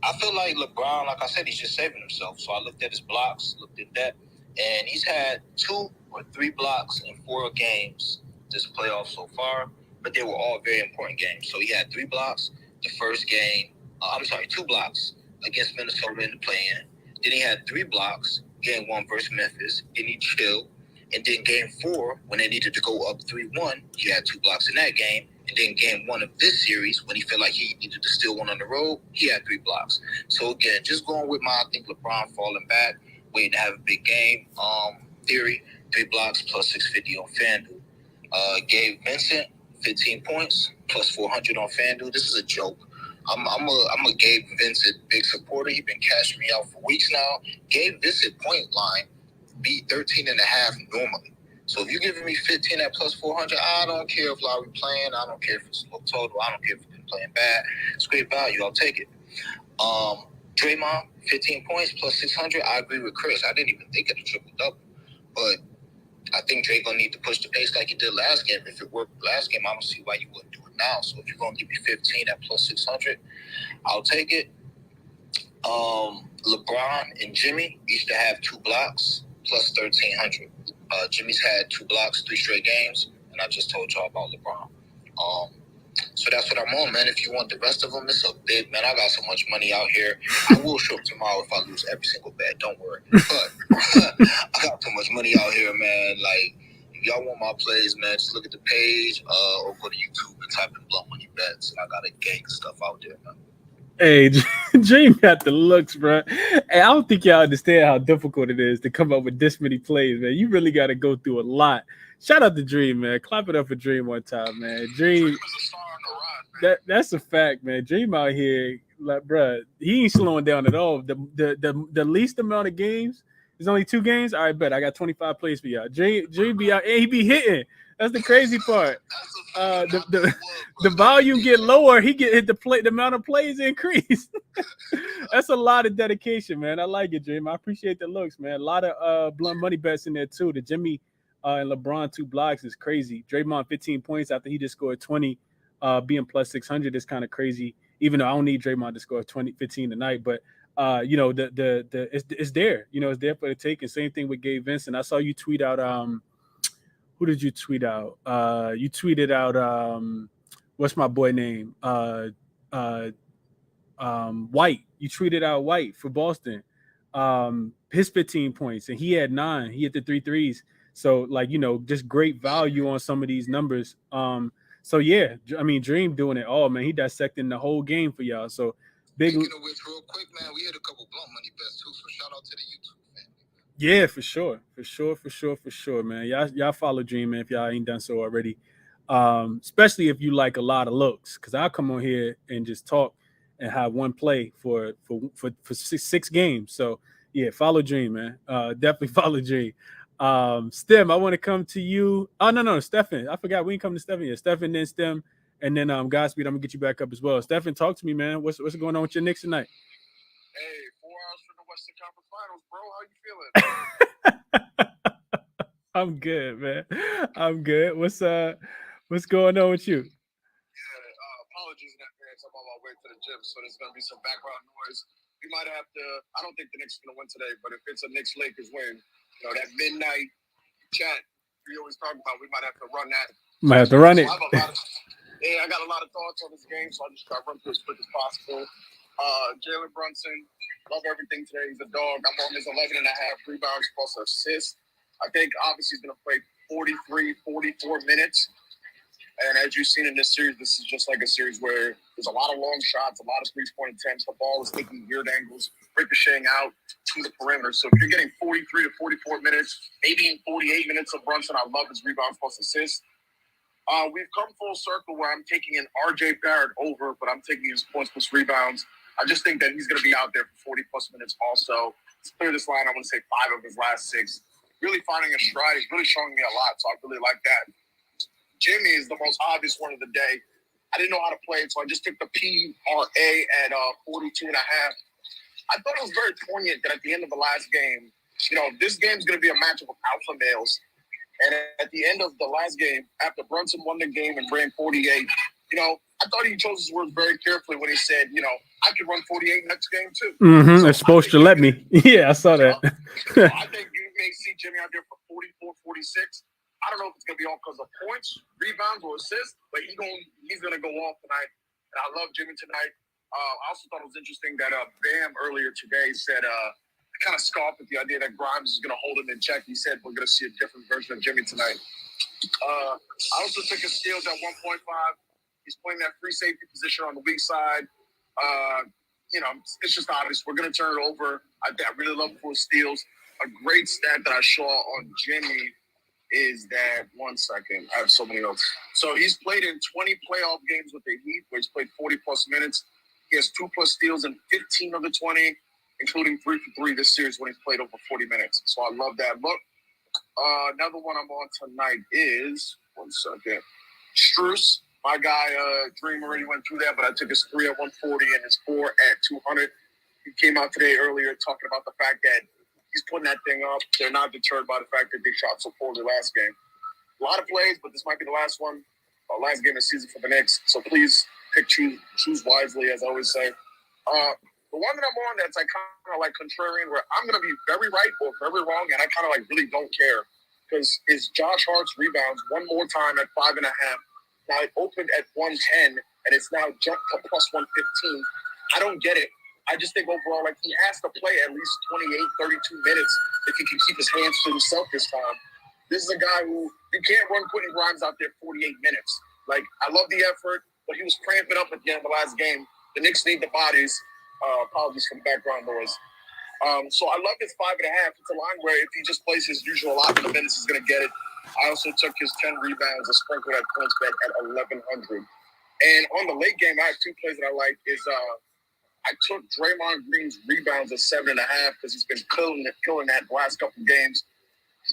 Speaker 3: I feel like LeBron, like I said, he's just saving himself. So I looked at his blocks, looked at that, and he's had 2 or 3 blocks in 4 games this playoff so far, but they were all very important games. So he had 3 blocks the first game. 2 blocks against Minnesota in the play-in. Then he had 3 blocks, game 1 versus Memphis. Then he chilled. And then game 4, when they needed to go up 3-1, he had 2 blocks in that game. And then game 1 of this series, when he felt like he needed to steal one on the road, he had 3 blocks. So again, just going with I think LeBron falling back, waiting to have a big game theory. 3 blocks plus 650 on FanDuel. Gabe Vincent, 15 points plus 400 on FanDuel. This is a joke. I'm a Gabe Vincent big supporter. He's been cashing me out for weeks now. Gabe Vincent point line beat 13.5 normally. So if you're giving me 15 at plus 400, I don't care if Lowry playing. I don't care if it's low total. I don't care if he's been playing bad. It's great value. I'll take it. Draymond, 15 points plus 600. I agree with Chris. I didn't even think of the triple-double. But I think Dre going to need to push the pace like he did last game. If it worked last game, I don't see why you wouldn't do it now. So if you're going to give me 15 at plus 600, I'll take it. LeBron and Jimmy each to have 2 blocks plus 1,300. Jimmy's had 2 blocks, 3 straight games, and I just told y'all about LeBron. So that's what I'm on, man. If you want the rest of them, it's a big, man. I got so much money out here. I will show up tomorrow if I lose every single bet. Don't worry. But I got so much money out here, man. Like, if y'all want my plays, man, just look at the page or go to YouTube and type in Blunt Money Bets. And I got a gang of stuff out there, man.
Speaker 1: Hey, Dream got the looks, bro. Hey, I don't think y'all understand how difficult it is to come up with this many plays, man. You really got to go through a lot. Shout out to Dream, man. Clap it up for Dream one time, man. Dream is a star on the ride, man. That's a fact, man. Dream out here, like, bro, he ain't slowing down at all. The least amount of games is only 2 games. All right, bet I got 25 plays for y'all. Dream be out, and he be hitting. That's the crazy part. The volume get lower, he get hit the amount of plays increase. That's a lot of dedication, man. I like it, Dream. I appreciate the looks, man. A lot of blunt money bets in there too. The Jimmy and LeBron 2 blocks is crazy. Draymond 15 points after he just scored 20, being plus 600 is kind of crazy. Even though I don't need Draymond to score 15 tonight, but it's there. It's there for the take. And same thing with Gabe Vincent. I saw you tweet out. Who did you tweet out? You tweeted out. What's my boy name? Uh, White. You tweeted out White for Boston. His 15 points, and he had 9. He hit the 3 threes. So just great value on some of these numbers. So yeah, I mean, Dream doing it all, man. He dissecting the whole game for y'all. So big.
Speaker 3: Speaking of which, real quick, man, we had a couple blunt money bets too. So shout out to the YouTube family.
Speaker 1: Yeah, for sure, man. Y'all follow Dream, man, if y'all ain't done so already. Especially if you like a lot of looks, because I'll come on here and just talk and have one play for 6 games. So yeah, follow Dream, man. Definitely follow Dream. Stem, I want to come to you. Oh no, Stefan. I forgot we ain't come to Stefan yet. Stefan, then Stem, and then Godspeed. I'm gonna get you back up as well. Stefan, talk to me, man. What's going on with your Knicks tonight?
Speaker 4: Hey, 4 hours from the Western Conference Finals, bro. How you feeling?
Speaker 1: I'm good, man. I'm good. What's going on with you?
Speaker 4: Yeah, apologies in advance. I'm on my way to the gym, so there's gonna be some background noise. We might have to. I don't think the Knicks are gonna win today, but if it's a Knicks Lakers win, that midnight chat we always talk about, we might have to run that.
Speaker 1: Might have to run it.
Speaker 4: I got a lot of thoughts on this game, so I'll just try to run through as quick as possible. Jalen Brunson, love everything today. He's a dog. I'm on his 11.5 rebounds plus assists. I think obviously he's going to play 43, 44 minutes. And as you've seen in this series, this is just like a series where there's a lot of long shots, a lot of three-point attempts. The ball is taking weird angles, ricocheting out to the perimeter. So if you're getting 43 to 44 minutes, maybe in 48 minutes of Brunson, I love his rebounds plus assists. We've come full circle where I'm taking an RJ Barrett over, but I'm taking his points plus rebounds. I just think that he's going to be out there for 40-plus minutes also. To clear this line, I want to say 5 of his last 6. Really finding a stride. He's really showing me a lot, so I really like that. Jimmy is the most obvious one of the day. I didn't know how to play it, so I just took the PRA at 42.5. I thought it was very poignant that at the end of the last game, this game's going to be a matchup of alpha males. And at the end of the last game, after Brunson won the game and ran 48, I thought he chose his words very carefully when he said, I could run 48 next game too.
Speaker 1: Mm-hmm. So it's supposed to let me. Yeah, I saw that.
Speaker 4: I think you may see Jimmy out there for 44, 46. I don't know if it's going to be all because of points, rebounds, or assists, but he's going to go off tonight. And I love Jimmy tonight. I also thought it was interesting that Bam earlier today said kind of scoffed at the idea that Grimes is going to hold him in check. He said we're going to see a different version of Jimmy tonight. I also took his steals at 1.5. He's playing that free safety position on the weak side. It's just obvious. We're going to turn it over. I really love him for his steals. A great stat that I saw on Jimmy is that, 1 second, I have so many notes. So he's played in 20 playoff games with the Heat, where he's played 40-plus minutes. He has 2+ steals in 15 of the 20, including 3 for 3 this series when he's played over 40 minutes. So I love that look. Another one I'm on tonight is, 1 second, Strus. My guy, Dream already went through that, but I took his 3 at 140 and his 4 at 200. He came out today earlier talking about the fact that he's putting that thing up. They're not deterred by the fact that they shot so poorly last game. A lot of plays, but this might be the last one. Last game of the season for the Knicks. So please choose wisely, as I always say. The one that I'm on that's kind of like contrarian, where I'm going to be very right or very wrong, and I kind of really don't care, because it's Josh Hart's rebounds one more time at 5.5. Now it opened at 110, and it's now jumped to plus 115. I don't get it. I just think overall, he has to play at least 28, 32 minutes if he can keep his hands to himself this time. This is a guy who you can't run Quentin Grimes out there 48 minutes. I love the effort, but he was cramping up at the end of the last game. The Knicks need the bodies. Apologies for the background noise. So I love his 5.5. It's a line where if he just plays his usual lot of minutes, he's going to get it. I also took his 10 rebounds and sprinkled at points back at 1,100. And on the late game, I have 2 plays that I like. I took Draymond Green's rebounds at 7.5 because he's been killing that the last couple of games.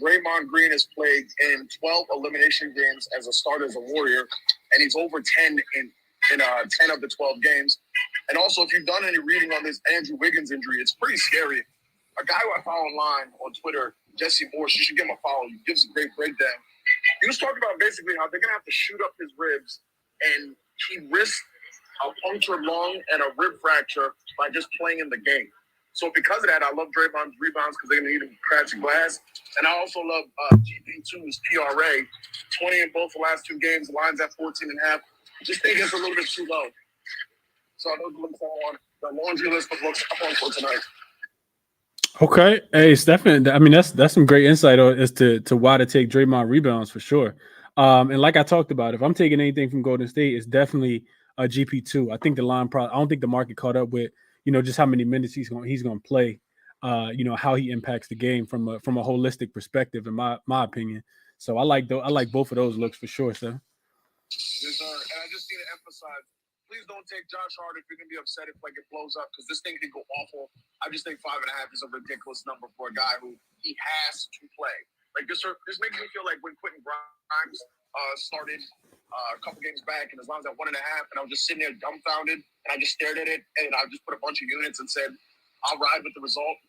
Speaker 4: Draymond Green has played in 12 elimination games as a starter as a Warrior, and he's over 10 in 10 of the 12 games. And also, if you've done any reading on this Andrew Wiggins injury, it's pretty scary. A guy who I follow online on Twitter Jesse Morse. You should give him a follow. He gives a great breakdown. He was talking about basically how they're going to have to shoot up his ribs, and he risked a punctured lung and a rib fracture by just playing in the game. So because of that, I love Draymond's rebounds because they're going to need him crashing glass. And I also love GP2's PRA, 20 in both the last 2 games. Lines at 14.5. Just think it's a little bit too low. So those looks on the laundry list of looks I'm on for tonight.
Speaker 1: Okay, hey Stephen. I mean, that's some great insight as to why to take Draymond rebounds for sure. And like I talked about, if I'm taking anything from Golden State, it's definitely a GP2. I think the line I don't think the market caught up with just how many minutes he's going to play. How he impacts the game from a holistic perspective, in my opinion. So I like both of those looks for sure, sir.
Speaker 4: Yes, sir. And I just need to emphasize, please don't take Josh Hart if you're gonna be upset if it blows up, because this thing can go awful. I just think 5.5 is a ridiculous number for a guy who he has to play. This makes me feel like when Quentin Grimes started a couple games back, and his line's at 1.5, and I was just sitting there dumbfounded, and I just stared at it, and I just put a bunch of units and said, I'll ride with the result.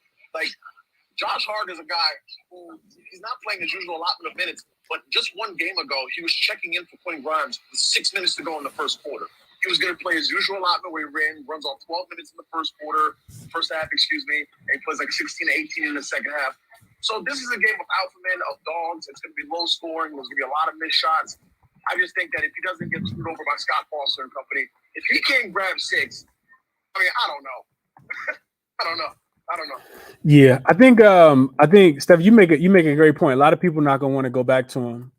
Speaker 4: Josh Hart is a guy who he's not playing his usual allotment of minutes, but just one game ago, he was checking in for Quentin Grimes with 6 minutes to go in the first quarter. He was going to play his usual allotment where he runs off 12 minutes in the first half, and he plays 16 to 18 in the second half. So this is a game of alpha men, of dogs. It's going to be low scoring. There's going to be a lot of missed shots. I just think that if he doesn't get screwed over by Scott Foster and company, if he can't grab 6, I don't know. I don't know.
Speaker 1: Yeah, I think Steph, you make a great point. A lot of people not gonna want to go back to him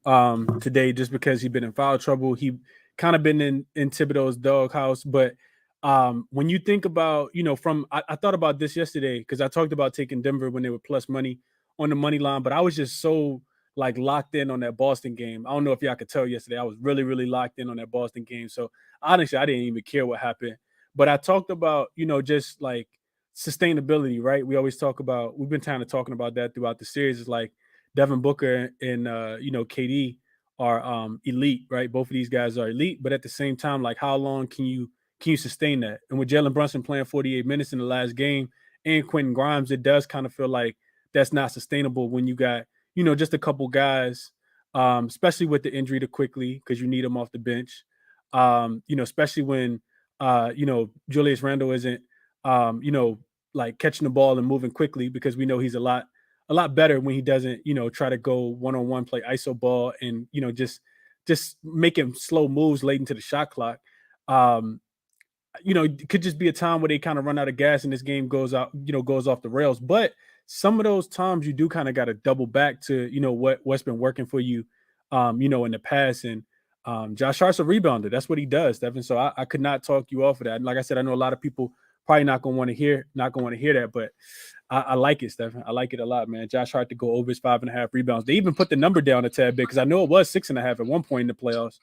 Speaker 1: today just because he's been in foul trouble. He kind of been in Thibodeau's doghouse. But when you think about, I thought about this yesterday because I talked about taking Denver when they were plus money on the money line, but I was just so locked in on that Boston game. I don't know if y'all could tell yesterday. I was really, really locked in on that Boston game. So honestly, I didn't even care what happened. But I talked about, just sustainability, right? We always talk about, we've been kind of talking about that throughout the series. It's like Devin Booker and KD are elite, right? Both of these guys are elite, but at the same time, how long can you sustain that? And with Jalen Brunson playing 48 minutes in the last game and Quentin Grimes, it does kind of feel like that's not sustainable when you got just a couple guys, especially with the injury to Quickly, because you need them off the bench, especially when Julius Randle isn't catching the ball and moving quickly, because we know he's a lot better when he doesn't, try to go one-on-one, play iso ball, and, just making slow moves late into the shot clock. It could just be a time where they kind of run out of gas and this game goes off the rails. But some of those times you do kind of got to double back to, what's been working for you, in the past. And Josh Hart's a rebounder. That's what he does, Stephen. So I could not talk you off of that. And like I said, I know a lot of people probably not going to want to hear that, but I like it, Stephen. I like it a lot, man. Josh Hart to go over his 5.5 rebounds. They even put the number down a tad bit because I know it was 6.5 at one point in the playoffs.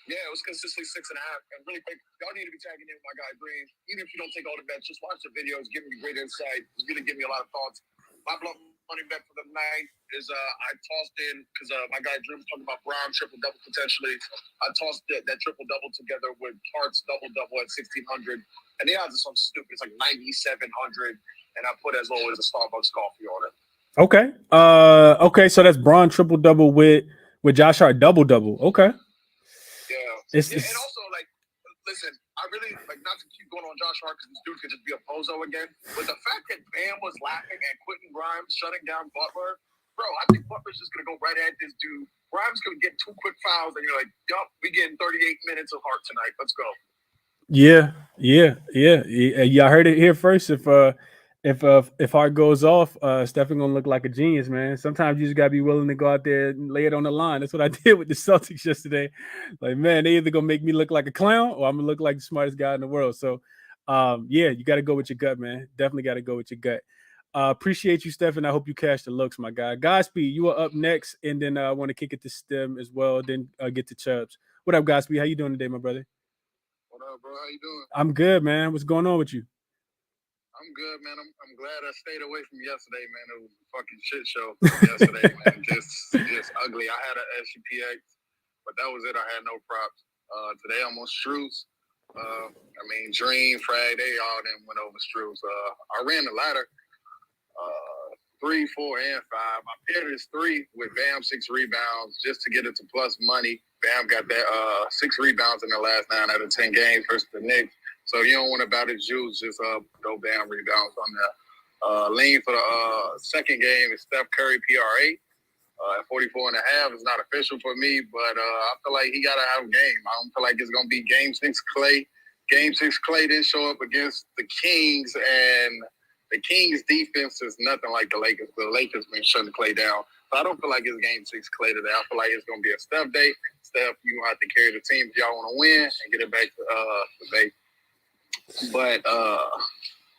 Speaker 4: Yeah, it was consistently 6.5. And really quick, y'all need to be tagging in with my guy Green. Even if you don't take all the bets, just watch the videos, give me great insight. It's going to give me a lot of thoughts. My blunt money bet for the night is I tossed in, because my guy Drew was talking about Brown triple-double potentially. I tossed that triple-double together with Hart's double-double at 1,600. And the odds are something stupid. It's 9,700. And I put as always a Starbucks coffee on it.
Speaker 1: Okay. Okay, so that's Braun triple-double with Josh Hart double-double. Okay.
Speaker 4: Yeah. And also, listen, I really, not to keep going on Josh Hart because this dude could just be a bozo again, but the fact that Bam was laughing at Quentin Grimes shutting down Butler, bro, I think Butler's just going to go right at this dude. Grimes going to get 2 quick fouls, and you're like, yup, we getting 38 minutes of Hart tonight. Let's go.
Speaker 1: Yeah. I heard it here first. If Hart goes off, Stephen gonna look like a genius, man. Sometimes you just gotta be willing to go out there and lay it on the line. That's what I did with the Celtics yesterday. Man, they either gonna make me look like a clown or I'm gonna look like the smartest guy in the world. So, you got to go with your gut, man. Definitely got to go with your gut. Appreciate you, Stephen. I hope you cash the looks, my guy. Godspeed, you are up next, and then I want to kick it to Stem as well. Then get to Chubbs. What up, Godspeed? How you doing today, my brother?
Speaker 3: What up, bro? How you doing?
Speaker 1: I'm good, man. What's going on with you?
Speaker 3: I'm good, man. I'm glad I stayed away from yesterday, man. It was a fucking shit show yesterday, man. Just ugly. I had an SGPX, but that was it. I had no props. Today I'm on Struz. Dream, Frag, they all them went over Struz. I ran the ladder.
Speaker 4: 3, 4, and 5. I paired his 3 with Bam 6 rebounds just to get it to plus money. Bam got that 6 rebounds in the last 9 out of 10 games versus the Knicks. So you don't want to about his juice, just throw Bam rebounds on there. Lean for the second game is Steph Curry PRA. At 44.5 is not official for me, but I feel like he got to have a game. I don't feel like it's going to be Game 6 Clay. Game 6 Clay didn't show up against the Kings, and the Kings' defense is nothing like the Lakers. The Lakers been shutting Clay down. So I don't feel like it's Game 6 Clay today. I feel like it's going to be a Steph day. Steph, you have to carry the team if y'all want to win and get it back to the Bay. But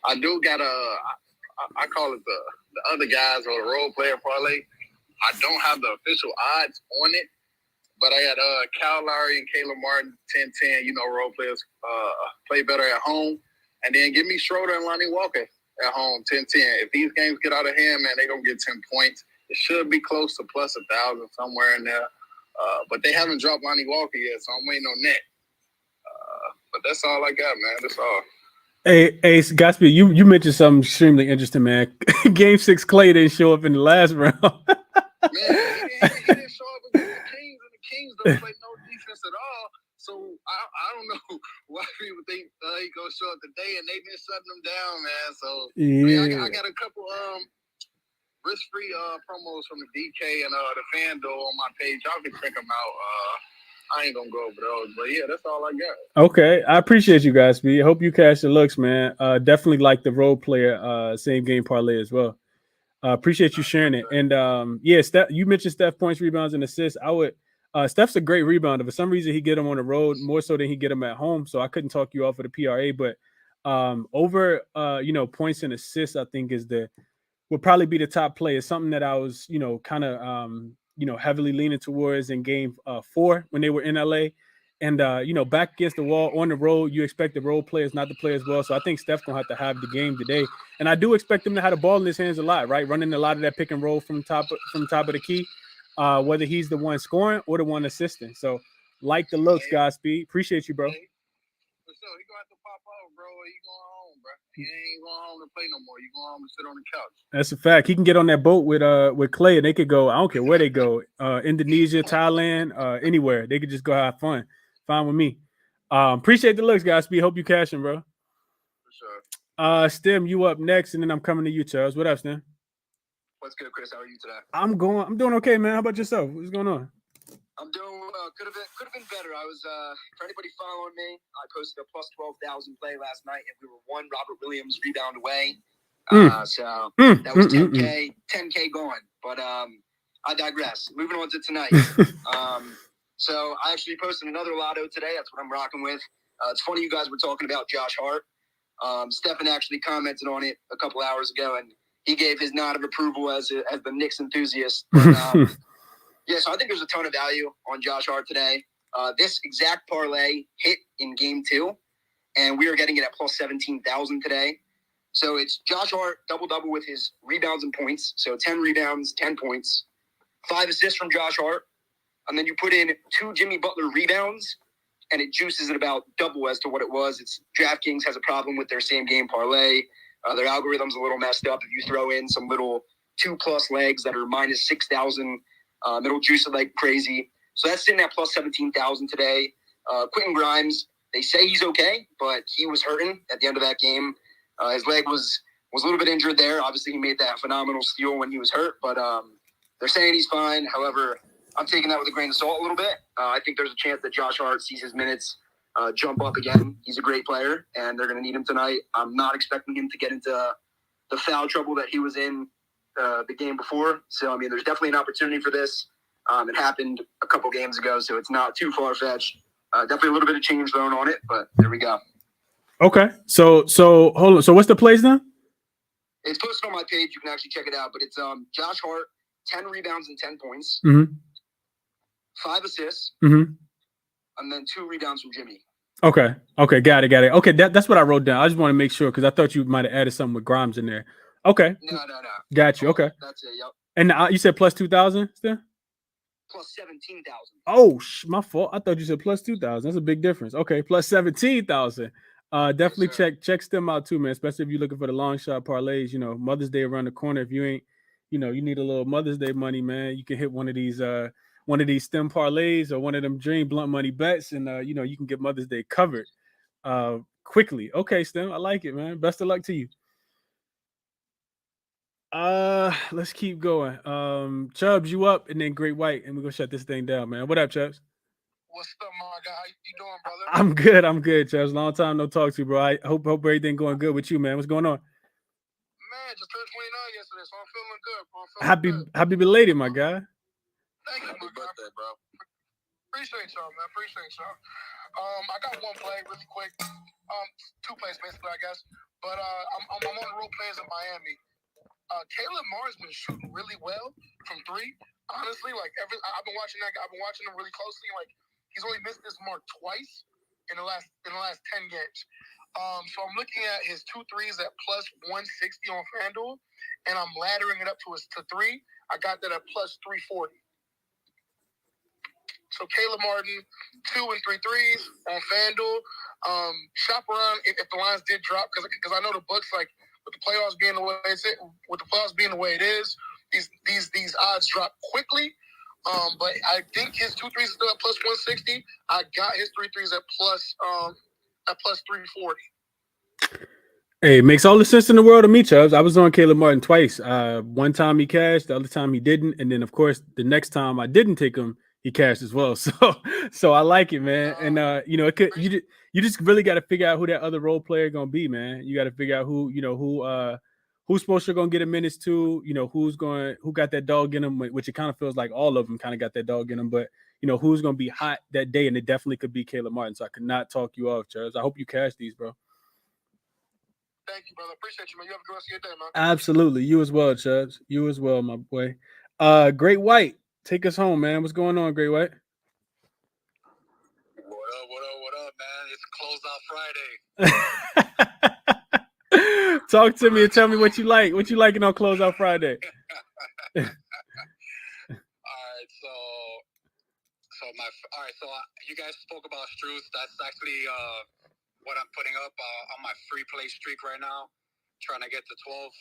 Speaker 4: I do got I call it the other guys or the role player parlay. I don't have the official odds on it, but I got Kyle Lowry and Caleb Martin 10-10. You know, role players play better at home. And then give me Schroeder and Lonnie Walker at home 10-10. If these games get out of hand, man, they're going to get 10 points. It should be close to plus 1,000 somewhere in there. But they haven't dropped Lonnie Walker yet, so I'm waiting on that. But that's all I got, man. That's all.
Speaker 1: Hey, Godspeed, you mentioned something extremely interesting, man. Game 6 Clay didn't show up in the last round.
Speaker 4: Man, he didn't show up against the Kings, and the Kings don't play no defense at all. So I don't know why people think he gonna show up today, and they've been shutting him down, man. So yeah, I got a couple risk-free promos from the DK and the FanDuel on my page. Y'all can check them out. I ain't gonna go over those, but yeah, that's all I got.
Speaker 1: Okay, I appreciate you guys, B. Hope you cash the looks, man. Definitely like the role player same game parlay as well. Appreciate you sharing it. And yeah, Steph, you mentioned Steph points, rebounds, and assists. I would Steph's a great rebounder. For some reason, he get him on the road more so than he get him at home. So I couldn't talk you off of the PRA, but over points and assists, I think would probably be the top play. It's something that I was, kind of heavily leaning towards in game 4 when they were in LA. And back against the wall on the road, you expect the role players not to play as well. So I think Steph's gonna have to have the game today. And I do expect him to have the ball in his hands a lot, right? Running a lot of that pick and roll from top of the key, whether he's the one scoring or the one assisting. So like the looks, Godspeed. Appreciate you, bro.
Speaker 4: So he gonna have to pop out, bro. He going home, bro. He ain't going home to play no more. You going home to sit on the couch.
Speaker 1: That's a fact. He can get on that boat with Clay, and they could go. I don't care where they go. Indonesia, Thailand, anywhere. They could just go have fun. Fine with me. Appreciate the looks, Godspeed. Hope you cashing, bro.
Speaker 4: For sure.
Speaker 1: Stem, you up next, and then I'm coming to you, Charles. What up, Stem?
Speaker 5: What's good, Chris? How are you today?
Speaker 1: I'm doing okay, man. How about yourself? What's going on?
Speaker 5: I'm doing well. Could have been better. I was for anybody following me, I posted a plus 12,000 play last night, and we were one Robert Williams rebound away. So that was 10K gone. But I digress. Moving on to tonight. So I actually posted another lotto today. That's what I'm rocking with. It's funny you guys were talking about Josh Hart. Stefan actually commented on it a couple hours ago, and he gave his nod of approval as the Knicks enthusiast. But, yeah, so I think there's a ton of value on Josh Hart today. This exact parlay hit in game 2, and we are getting it at plus 17,000 today. So it's Josh Hart double-double with his rebounds and points. So 10 rebounds, 10 points, 5 assists from Josh Hart. And then you put in 2 Jimmy Butler rebounds, and it juices it about double as to what it was. It's DraftKings has a problem with their same-game parlay. Their algorithm's a little messed up. If you throw in some little 2+ legs that are minus 6,000, it'll juice it like crazy. So that's sitting at plus 17,000 today. Quentin Grimes, they say he's okay, but he was hurting at the end of that game. His leg was a little bit injured there. Obviously, he made that phenomenal steal when he was hurt, but they're saying he's fine. However, I'm taking that with a grain of salt a little bit. I think there's a chance that Josh Hart sees his minutes jump up again. He's a great player, and they're going to need him tonight. I'm not expecting him to get into the foul trouble that he was in the game before. So, I mean, there's definitely an opportunity for this. It happened a couple games ago, so it's not too far-fetched. Definitely a little bit of change thrown on it, but there we go.
Speaker 1: Okay. So hold on. So what's the plays now?
Speaker 5: It's posted on my page. You can actually check it out. But it's Josh Hart, 10 rebounds and 10 points, 5 assists, and then 2 rebounds from Jimmy.
Speaker 1: Okay. Got it. Okay, that's what I wrote down. I just want to make sure because I thought you might have added something with Grimes in there. Okay.
Speaker 5: No.
Speaker 1: Got you. Okay.
Speaker 5: That's it. Yep.
Speaker 1: And you said plus 2,000 still?
Speaker 5: Plus 17,000.
Speaker 1: Oh, my fault. I thought you said plus 2,000. That's a big difference. Okay, plus 17,000. Definitely check them out too, man. Especially if you're looking for the long shot parlays. Mother's Day around the corner. If you ain't you need a little Mother's Day money, man, you can hit one of these stem parlays or one of them dream blunt money bets, and you can get Mother's Day covered quickly. Okay, Stem, I like it, man. Best of luck to you. Let's keep going. Chubbs, you up, and then Great White, and we're gonna shut this thing down, man. What up, Chubbs?
Speaker 6: What's up, my guy? How you doing, brother?
Speaker 1: I'm good, Chubbs. Long time no talk to you, bro. I hope everything going good with you, man. What's going on?
Speaker 6: Man, just turned 29 yesterday, so I'm feeling good, bro.
Speaker 1: Happy belated, my guy.
Speaker 6: Thank you,
Speaker 2: Happy birthday, bro.
Speaker 6: Appreciate y'all, man. Appreciate y'all. I got one play really quick. Two plays basically, I guess. But I'm on the road plays in Miami. Caleb Marr's been shooting really well from three. Honestly, like I've been watching that guy. I've been watching him really closely. Like he's only missed this mark twice in the last 10 games. So I'm looking at his 2 threes at plus 160 on FanDuel, and I'm laddering it up to 3. I got that at plus 340. So Caleb Martin, 2 and 3 threes on FanDuel. Shop around if the lines did drop, because I know the books, like with the playoffs being the way it is, these odds drop quickly. But I think his 2 threes is still at plus 160. I got his 3 threes at plus 340.
Speaker 1: Hey, it makes all the sense in the world to me, Chubbs. I was on Caleb Martin twice. One time he cashed, the other time he didn't, and then of course the next time I didn't take him, he cashed as well. So I like it, man. And it could you just really got to figure out who that other role player gonna be, man. You got to figure out who's supposed to gonna get a minutes to, who got that dog in them, which it kind of feels like all of them kind of got that dog in them, but who's gonna be hot that day, and it definitely could be Caleb Martin. So I could not talk you off, Chubbs. I hope you cash these, bro.
Speaker 6: Thank you, brother. Appreciate you, man. You have a good rest of your day, man.
Speaker 1: Absolutely. You as well, Chubbs. You as well, my boy. Great White, take us home, man. What's going on, Great White?
Speaker 3: What up, man? It's Closeout Friday.
Speaker 1: Talk to me and tell me what you like. What you liking on Closeout Friday?
Speaker 3: All right, so you guys spoke about Struz. That's actually what I'm putting up on my free play streak right now. Trying to get to 12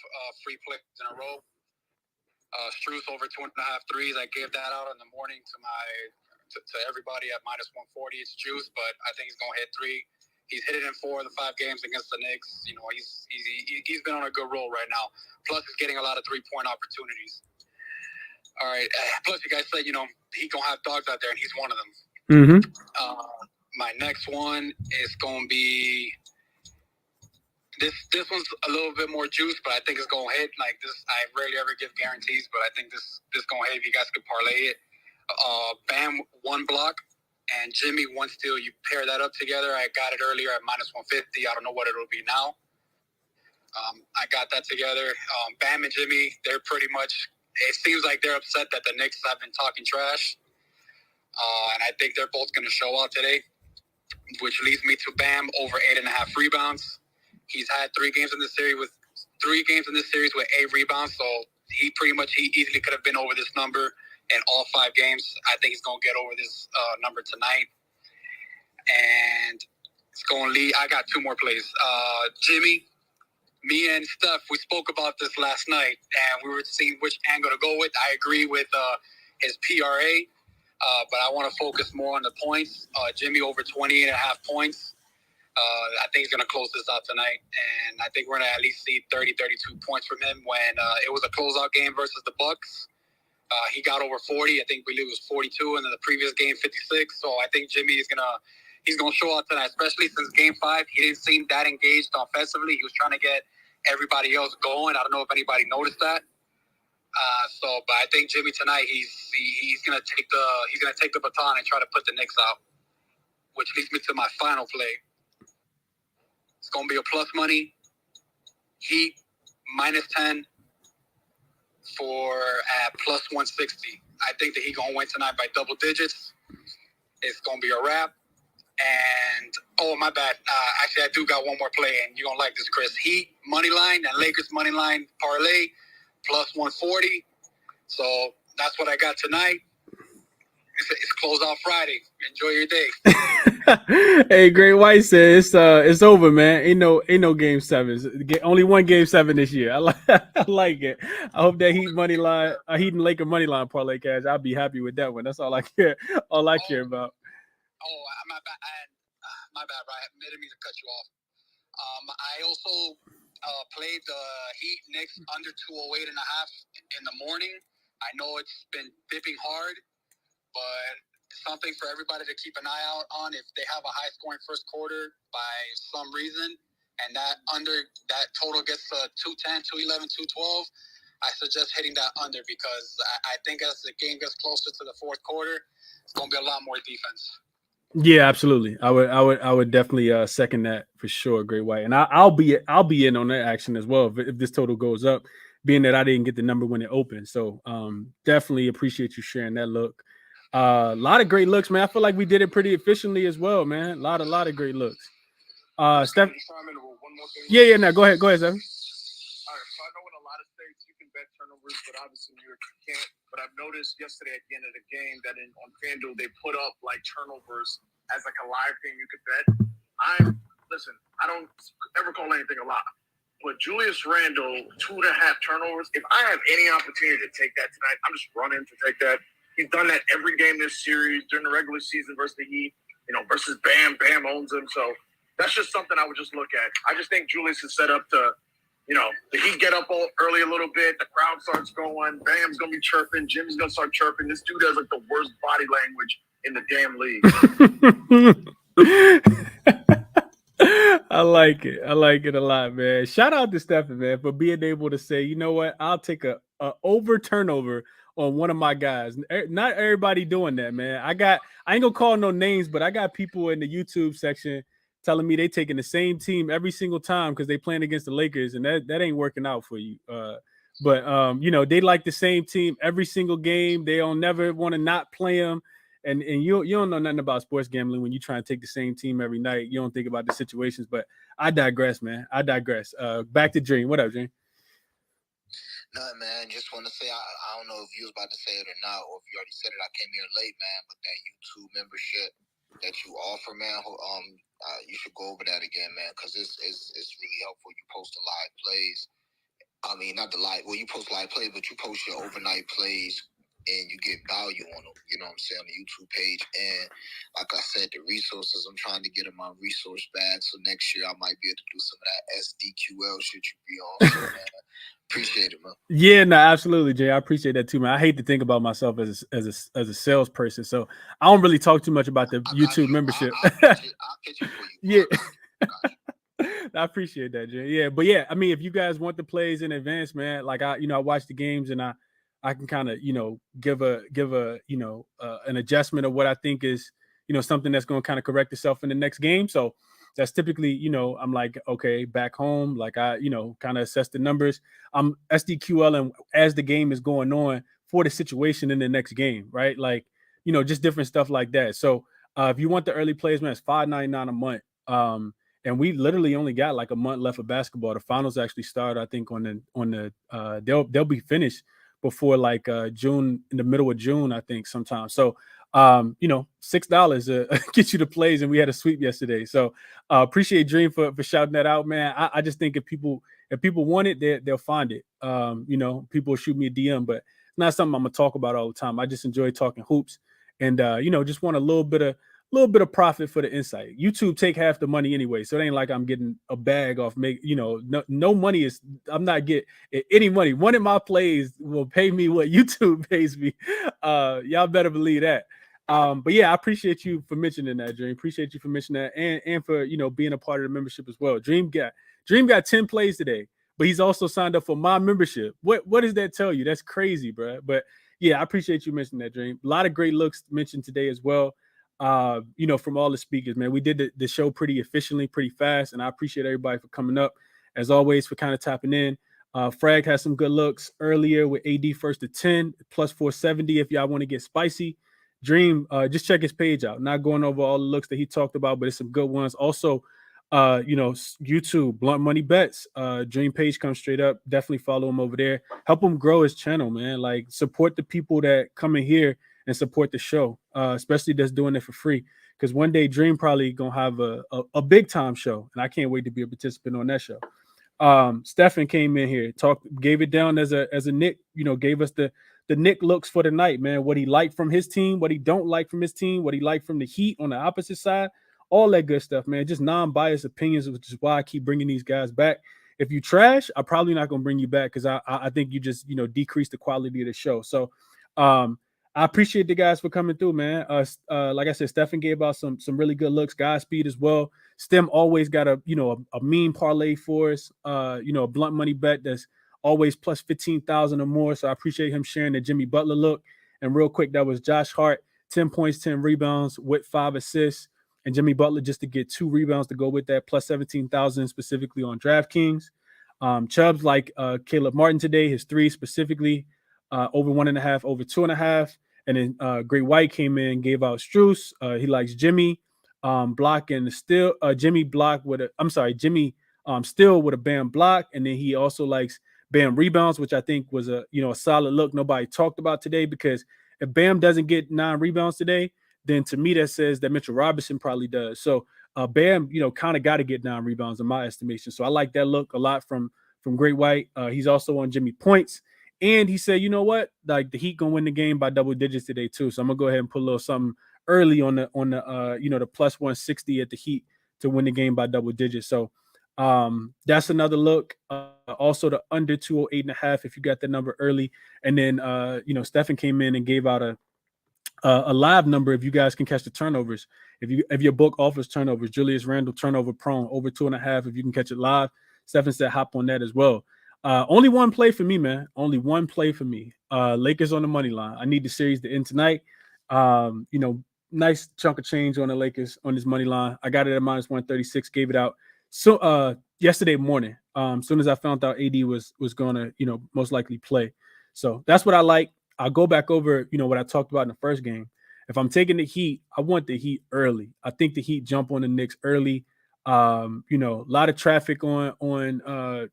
Speaker 3: free plays in a row. Struz over 2.5 threes. I gave that out in the morning to everybody at minus 140. It's juice, but I think he's gonna hit 3. He's hit it in 4 of the 5 games against the Knicks. He's been on a good roll right now. Plus, he's getting a lot of 3-point opportunities. All right. Plus, you guys said he gonna have dogs out there, and he's one of them.
Speaker 1: Mm-hmm.
Speaker 3: My next one is gonna be this one's a little bit more juice, but I think it's gonna hit. Like this, I rarely ever give guarantees, but I think this gonna hit. If you guys could parlay it, Bam 1 block and Jimmy 1 steal. You pair that up together. I got it earlier at minus 150. I don't know what it'll be now. I got that together. Bam and Jimmy, they're pretty much. It seems like they're upset that the Knicks have been talking trash, and I think they're both going to show out today, which leads me to Bam over 8.5 rebounds. He's had 3 games in this series with 8 rebounds, so he easily could have been over this number in all 5 games. I think he's going to get over this number tonight, and it's going to lead. I got 2 more plays. Jimmy. Me and Steph, we spoke about this last night, and we were seeing which angle to go with. I agree with his PRA, but I want to focus more on the points. Jimmy over 28.5 points. I think he's going to close this out tonight, and I think we're going to at least see 30, 32 points from him when it was a closeout game versus the Bucks. He got over 40. I think we believe it was 42, and then the previous game, 56. So I think Jimmy is he's going to show out tonight, especially since Game 5. He didn't seem that engaged offensively. He was trying to get everybody else going. I don't know if anybody noticed that. But I think Jimmy tonight, he's going to take the baton and try to put the Knicks out, which leads me to my final play. It's going to be a plus money. Heat minus 10 for at plus 160. I think that he's going to win tonight by double digits. It's going to be a wrap. And, oh, my bad. Actually, I do got one more play, and you're going to like this, Chris. Heat, money line, and Lakers money line parlay, plus 140. So that's what I got tonight.
Speaker 5: It's closeout Friday. Enjoy your day.
Speaker 1: Hey, Great White says it's over, man. Ain't no game sevens. Only one game 7 this year. I like it. I hope that Heat money line, Heat and Laker money line parlay cash. I'll be happy with that one. That's all I care. All I care about.
Speaker 5: Oh, my bad, Brian. I didn't mean to cut you off. I also played the Heat Knicks under 208.5 in the morning. I know it's been dipping hard, but something for everybody to keep an eye out on. If they have a high scoring first quarter by some reason, and that total gets to 210, 211, 212, I suggest hitting that under, because I think as the game gets closer to the fourth quarter, it's going to be a lot more defense.
Speaker 1: Yeah, absolutely. I would definitely second that for sure, Great White. And I'll be in on that action as well if this total goes up, being that I didn't get the number when it opened. So definitely appreciate you sharing that look. A lot of great looks, man. I feel like we did it pretty efficiently as well, man. A lot of great looks. Steph. Yeah, no, go ahead, Steph.
Speaker 4: All right, so I know in a lot of states you can bet turnovers, but obviously New York you can't. But I've noticed yesterday at the end of the game that on FanDuel they put up like turnovers as like a live thing you could bet. I don't ever call anything a lot, but Julius Randle 2.5 turnovers. If I have any opportunity to take that tonight, I'm just running to take that. He's done that every game this series during the regular season versus the Heat. Versus Bam. Bam owns him, so that's just something I would just look at. I just think Julius is set up to. The Heat get up early a little bit. The crowd starts going. Bam's going to be chirping. Jim's going to start chirping. This dude has like the worst body language in the damn league.
Speaker 1: I like it. I like it a lot, man. Shout out to Stephen, man, for being able to say, you know what? I'll take a over turnover on one of my guys. Not everybody doing that, man. I ain't going to call no names, but I got people in the YouTube section telling me they taking the same team every single time because they playing against the Lakers, and that ain't working out for you. But they like the same team every single game. They don't never want to not play them. And you don't know nothing about sports gambling when you try and take the same team every night. You don't think about the situations. But I digress, man. I digress. Back to Dream. What up, Dream?
Speaker 3: Nothing, man. Just want to say, I don't know if you was about to say it or not, or if you already said it. I came here late, man. But that YouTube membership that you offer, man, you should go over that again, man, because it's really helpful. You post the live plays. I mean, not the live. Well, you post live plays, but you post your overnight plays, and you get value on them. You know what I'm saying, on the YouTube page. And like I said, the resources, I'm trying to get in my resource bag. So next year I might be able to do some of that SDQL shit you be on. So, man, appreciate it, man.
Speaker 1: Yeah, no, absolutely, Jay. I appreciate that too, man. I hate to think about myself as a salesperson, so I don't really talk too much about the YouTube membership.
Speaker 3: I'll pitch it for you.
Speaker 1: Yeah. I appreciate that, Jay. Yeah, but yeah, I mean, if you guys want the plays in advance, man, like I watch the games and I can kind of give a an adjustment of what I think is something that's going to kind of correct itself in the next game. So that's typically I'm like, okay, back home, like I kind of assess the numbers. I'm SDQL and as the game is going on for the situation in the next game, right? Like just different stuff like that. So if you want the early plays, man, it's $5.99 a month. And we literally only got like a month left of basketball. The finals actually start, I think, on the they'll be finished before like June, in the middle of June, I think, sometime. So $6 get you the plays, and we had a sweep yesterday. So appreciate Dream for shouting that out, man. I just think if people want it, they'll find it. People shoot me a DM, but it's not something I'm gonna talk about all the time. I just enjoy talking hoops, and just want a little bit of profit for the insight. YouTube take half the money anyway, so it ain't like I'm getting a bag off. No money is. I'm not getting any money. One of my plays will pay me what YouTube pays me. Y'all better believe that. But yeah, I appreciate you for mentioning that, Dream. Appreciate you for mentioning that, and for being a part of the membership as well. Dream got 10 plays today, but he's also signed up for my membership. What does that tell you? That's crazy, bro. But yeah, I appreciate you mentioning that, Dream. A lot of great looks mentioned today as well. From all the speakers, man. We did the show pretty efficiently, pretty fast, and I appreciate everybody for coming up, as always, for kind of tapping in. Frag has some good looks earlier with AD first to 10, plus 470 if y'all want to get spicy. Dream, just check his page out. Not going over all the looks that he talked about, but it's some good ones. Also, YouTube, Blunt Money Bets, Dream page comes straight up. Definitely follow him over there. Help him grow his channel, man. Like, support the people that come in here and support the show, especially that's doing it for free. Because one day Dream probably gonna have a big time show, and I can't wait to be a participant on that show. Stefan came in here, gave it down as a Nick, gave us the Nick looks for the night, man. What he liked from his team, what he don't like from his team, what he liked from the Heat on the opposite side, all that good stuff, man. Just non-biased opinions, which is why I keep bringing these guys back. If you trash, I'm probably not gonna bring you back because I think you just decrease the quality of the show. So I appreciate the guys for coming through, man. Like I said, Stefan gave out some really good looks, Godspeed as well. Stem always got a mean parlay for us, a blunt money bet that's always plus 15,000 or more. So I appreciate him sharing the Jimmy Butler look. And real quick, that was Josh Hart, 10 points, 10 rebounds with 5 assists. And Jimmy Butler just to get 2 rebounds to go with that, plus 17,000 specifically on DraftKings. Chubbs like Caleb Martin today, his 3 specifically, over 1.5, over 2.5. And then Great White came in, gave out Strus. He likes Jimmy block and still Jimmy block with Jimmy still with a Bam block, and then he also likes Bam rebounds, which I think was a solid look. Nobody talked about today because if Bam doesn't get 9 rebounds today, then to me that says that Mitchell Robinson probably does. So Bam, kind of got to get 9 rebounds in my estimation. So I like that look a lot from Great White. He's also on Jimmy points. And he said, you know what? Like the Heat gonna win the game by double digits today too. So I'm gonna go ahead and put a little something early on the the plus 160 at the Heat to win the game by double digits. So that's another look. Also the under 208.5 if you got the number early. And then Stefan came in and gave out a live number if you guys can catch the turnovers. If your book offers turnovers, Julius Randle turnover prone over 2.5. If you can catch it live, Stefan said hop on that as well. Only one play for me, man. Only one play for me. Lakers on the money line. I need the series to end tonight. Nice chunk of change on the Lakers on this money line. I got it at minus 136. Gave it out so yesterday morning. Soon as I found out AD was gonna most likely play. So that's what I like. I'll go back over what I talked about in the first game. If I'm taking the Heat, I want the Heat early. I think the Heat jump on the Knicks early. A lot of traffic on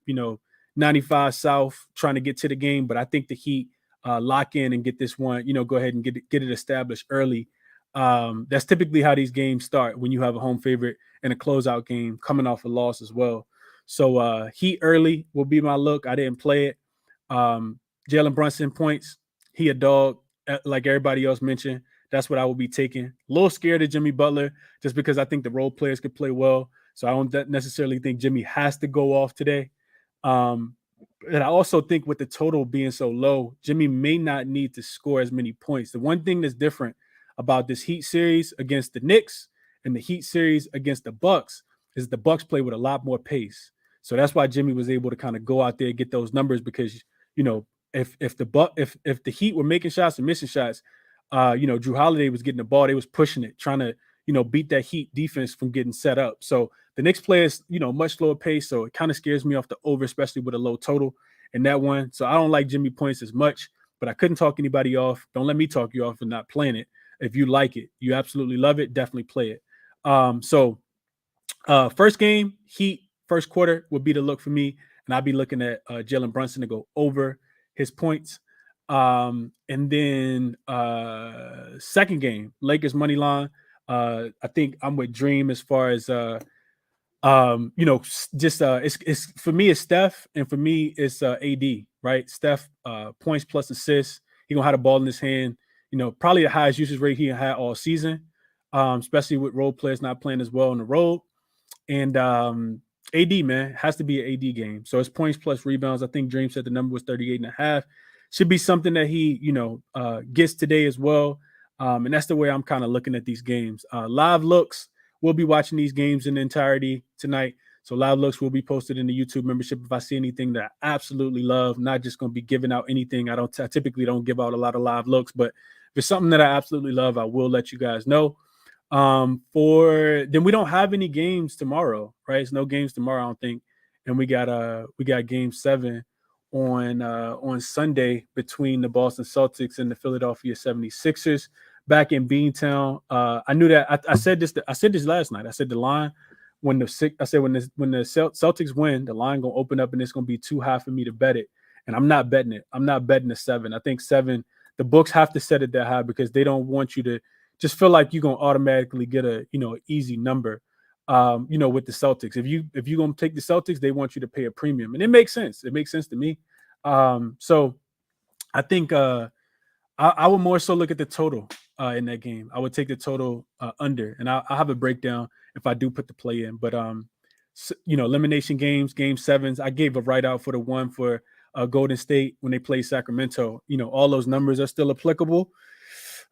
Speaker 1: 95 South trying to get to the game, but I think the Heat lock in and get this one, go ahead and get it established early. That's typically how these games start when you have a home favorite and a closeout game coming off a loss as well. So Heat early will be my look. I didn't play it. Jalen Brunson points. He a dog, like everybody else mentioned. That's what I will be taking. A little scared of Jimmy Butler just because I think the role players could play well. So I don't necessarily think Jimmy has to go off today. And I also think with the total being so low, Jimmy may not need to score as many points. The one thing that's different about this Heat series against the Knicks and the Heat series against the Bucks is the Bucks play with a lot more pace. So that's why Jimmy was able to kind of go out there and get those numbers because, if the Heat were making shots and missing shots, Drew Holiday was getting the ball. They was pushing it, trying to, beat that Heat defense from getting set up. So the Knicks play is, much slower pace. So it kind of scares me off the over, especially with a low total in that one. So I don't like Jimmy points as much, but I couldn't talk anybody off. Don't let me talk you off for not playing it. If you like it, you absolutely love it, definitely play it. First game, Heat, first quarter would be the look for me. And I'll be looking at Jalen Brunson to go over his points. And then second game, Lakers money line. I think I'm with Dream as far as it's for me it's Steph, and for me it's AD, right? Steph points plus assists. He gonna have the ball in his hand. Probably the highest usage rate he had all season, especially with role players not playing as well on the road. And AD, man, has to be an AD game. So it's points plus rebounds. I think Dream said the number was 38.5. Should be something that he, gets today as well. And that's the way I'm kind of looking at these games. Live looks, we'll be watching these games in entirety tonight. So live looks will be posted in the YouTube membership. If I see anything that I absolutely love, not just going to be giving out anything. I typically don't give out a lot of live looks, but if it's something that I absolutely love, I will let you guys know. Then we don't have any games tomorrow, right? It's no games tomorrow, I don't think. And we got game 7 on Sunday between the Boston Celtics and the Philadelphia 76ers back in Beantown. I knew that I said this last night. I said the line when the Celtics win, the line gonna open up and it's gonna be too high for me to bet it. And I'm not betting it. I'm not betting the 7. I think 7 the books have to set it that high because they don't want you to just feel like you're gonna automatically get a easy number. With the Celtics, if you're gonna take the Celtics, they want you to pay a premium, and it makes sense. It makes sense to me. So I think I would more so look at the total in that game. I would take the total under, and I'll have a breakdown if I do put the play in. But elimination games, game sevens. I gave a write out for the one for Golden State when they play Sacramento. All those numbers are still applicable.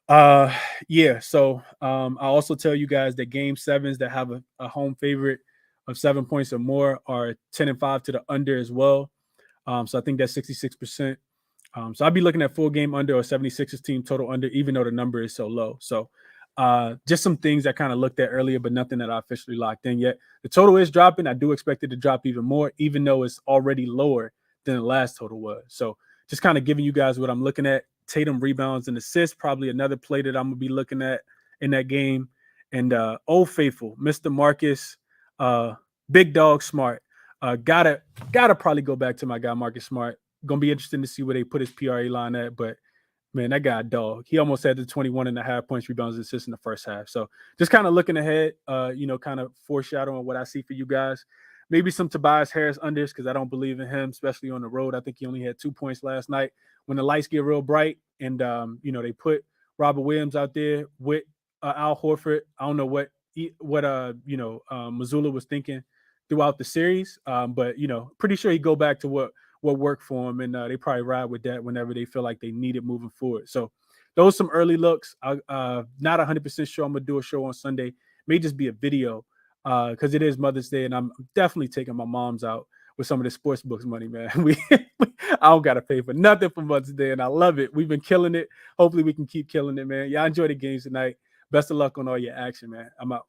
Speaker 1: Yeah. So I also tell you guys that game sevens that have a home favorite of 7 points or more are 10-5 to the under as well. So I think that's 66%. So I'd be looking at full game under or 76ers team total under, even though the number is so low. So just some things I kind of looked at earlier, but nothing that I officially locked in yet. The total is dropping. I do expect it to drop even more, even though it's already lower than the last total was. So just kind of giving you guys what I'm looking at. Tatum rebounds and assists, probably another play that I'm going to be looking at in that game. And Old Faithful, Mr. Marcus, Big Dog Smart. Gotta probably go back to my guy Marcus Smart. Gonna be interesting to see where they put his PRA line at, but man, that guy dog. He almost had the 21.5 points, rebounds, and assists in the first half. So just kind of looking ahead, kind of foreshadowing what I see for you guys. Maybe some Tobias Harris unders because I don't believe in him, especially on the road. I think he only had 2 points last night. When the lights get real bright and they put Robert Williams out there with Al Horford. I don't know what Mazzulla was thinking throughout the series, but pretty sure he'd go back to what worked for him, and they probably ride with that whenever they feel like they need it moving forward. So those some early looks. Not 100% sure I'm gonna do a show on Sunday. May just be a video because it is Mother's Day, and I'm definitely taking my mom's out with some of the sports books money, man. I don't gotta pay for nothing for Mother's Day, and I love it. We've been killing it. Hopefully we can keep killing it, man. Yeah, I enjoy the games tonight. Best of luck on all your action, man. I'm out.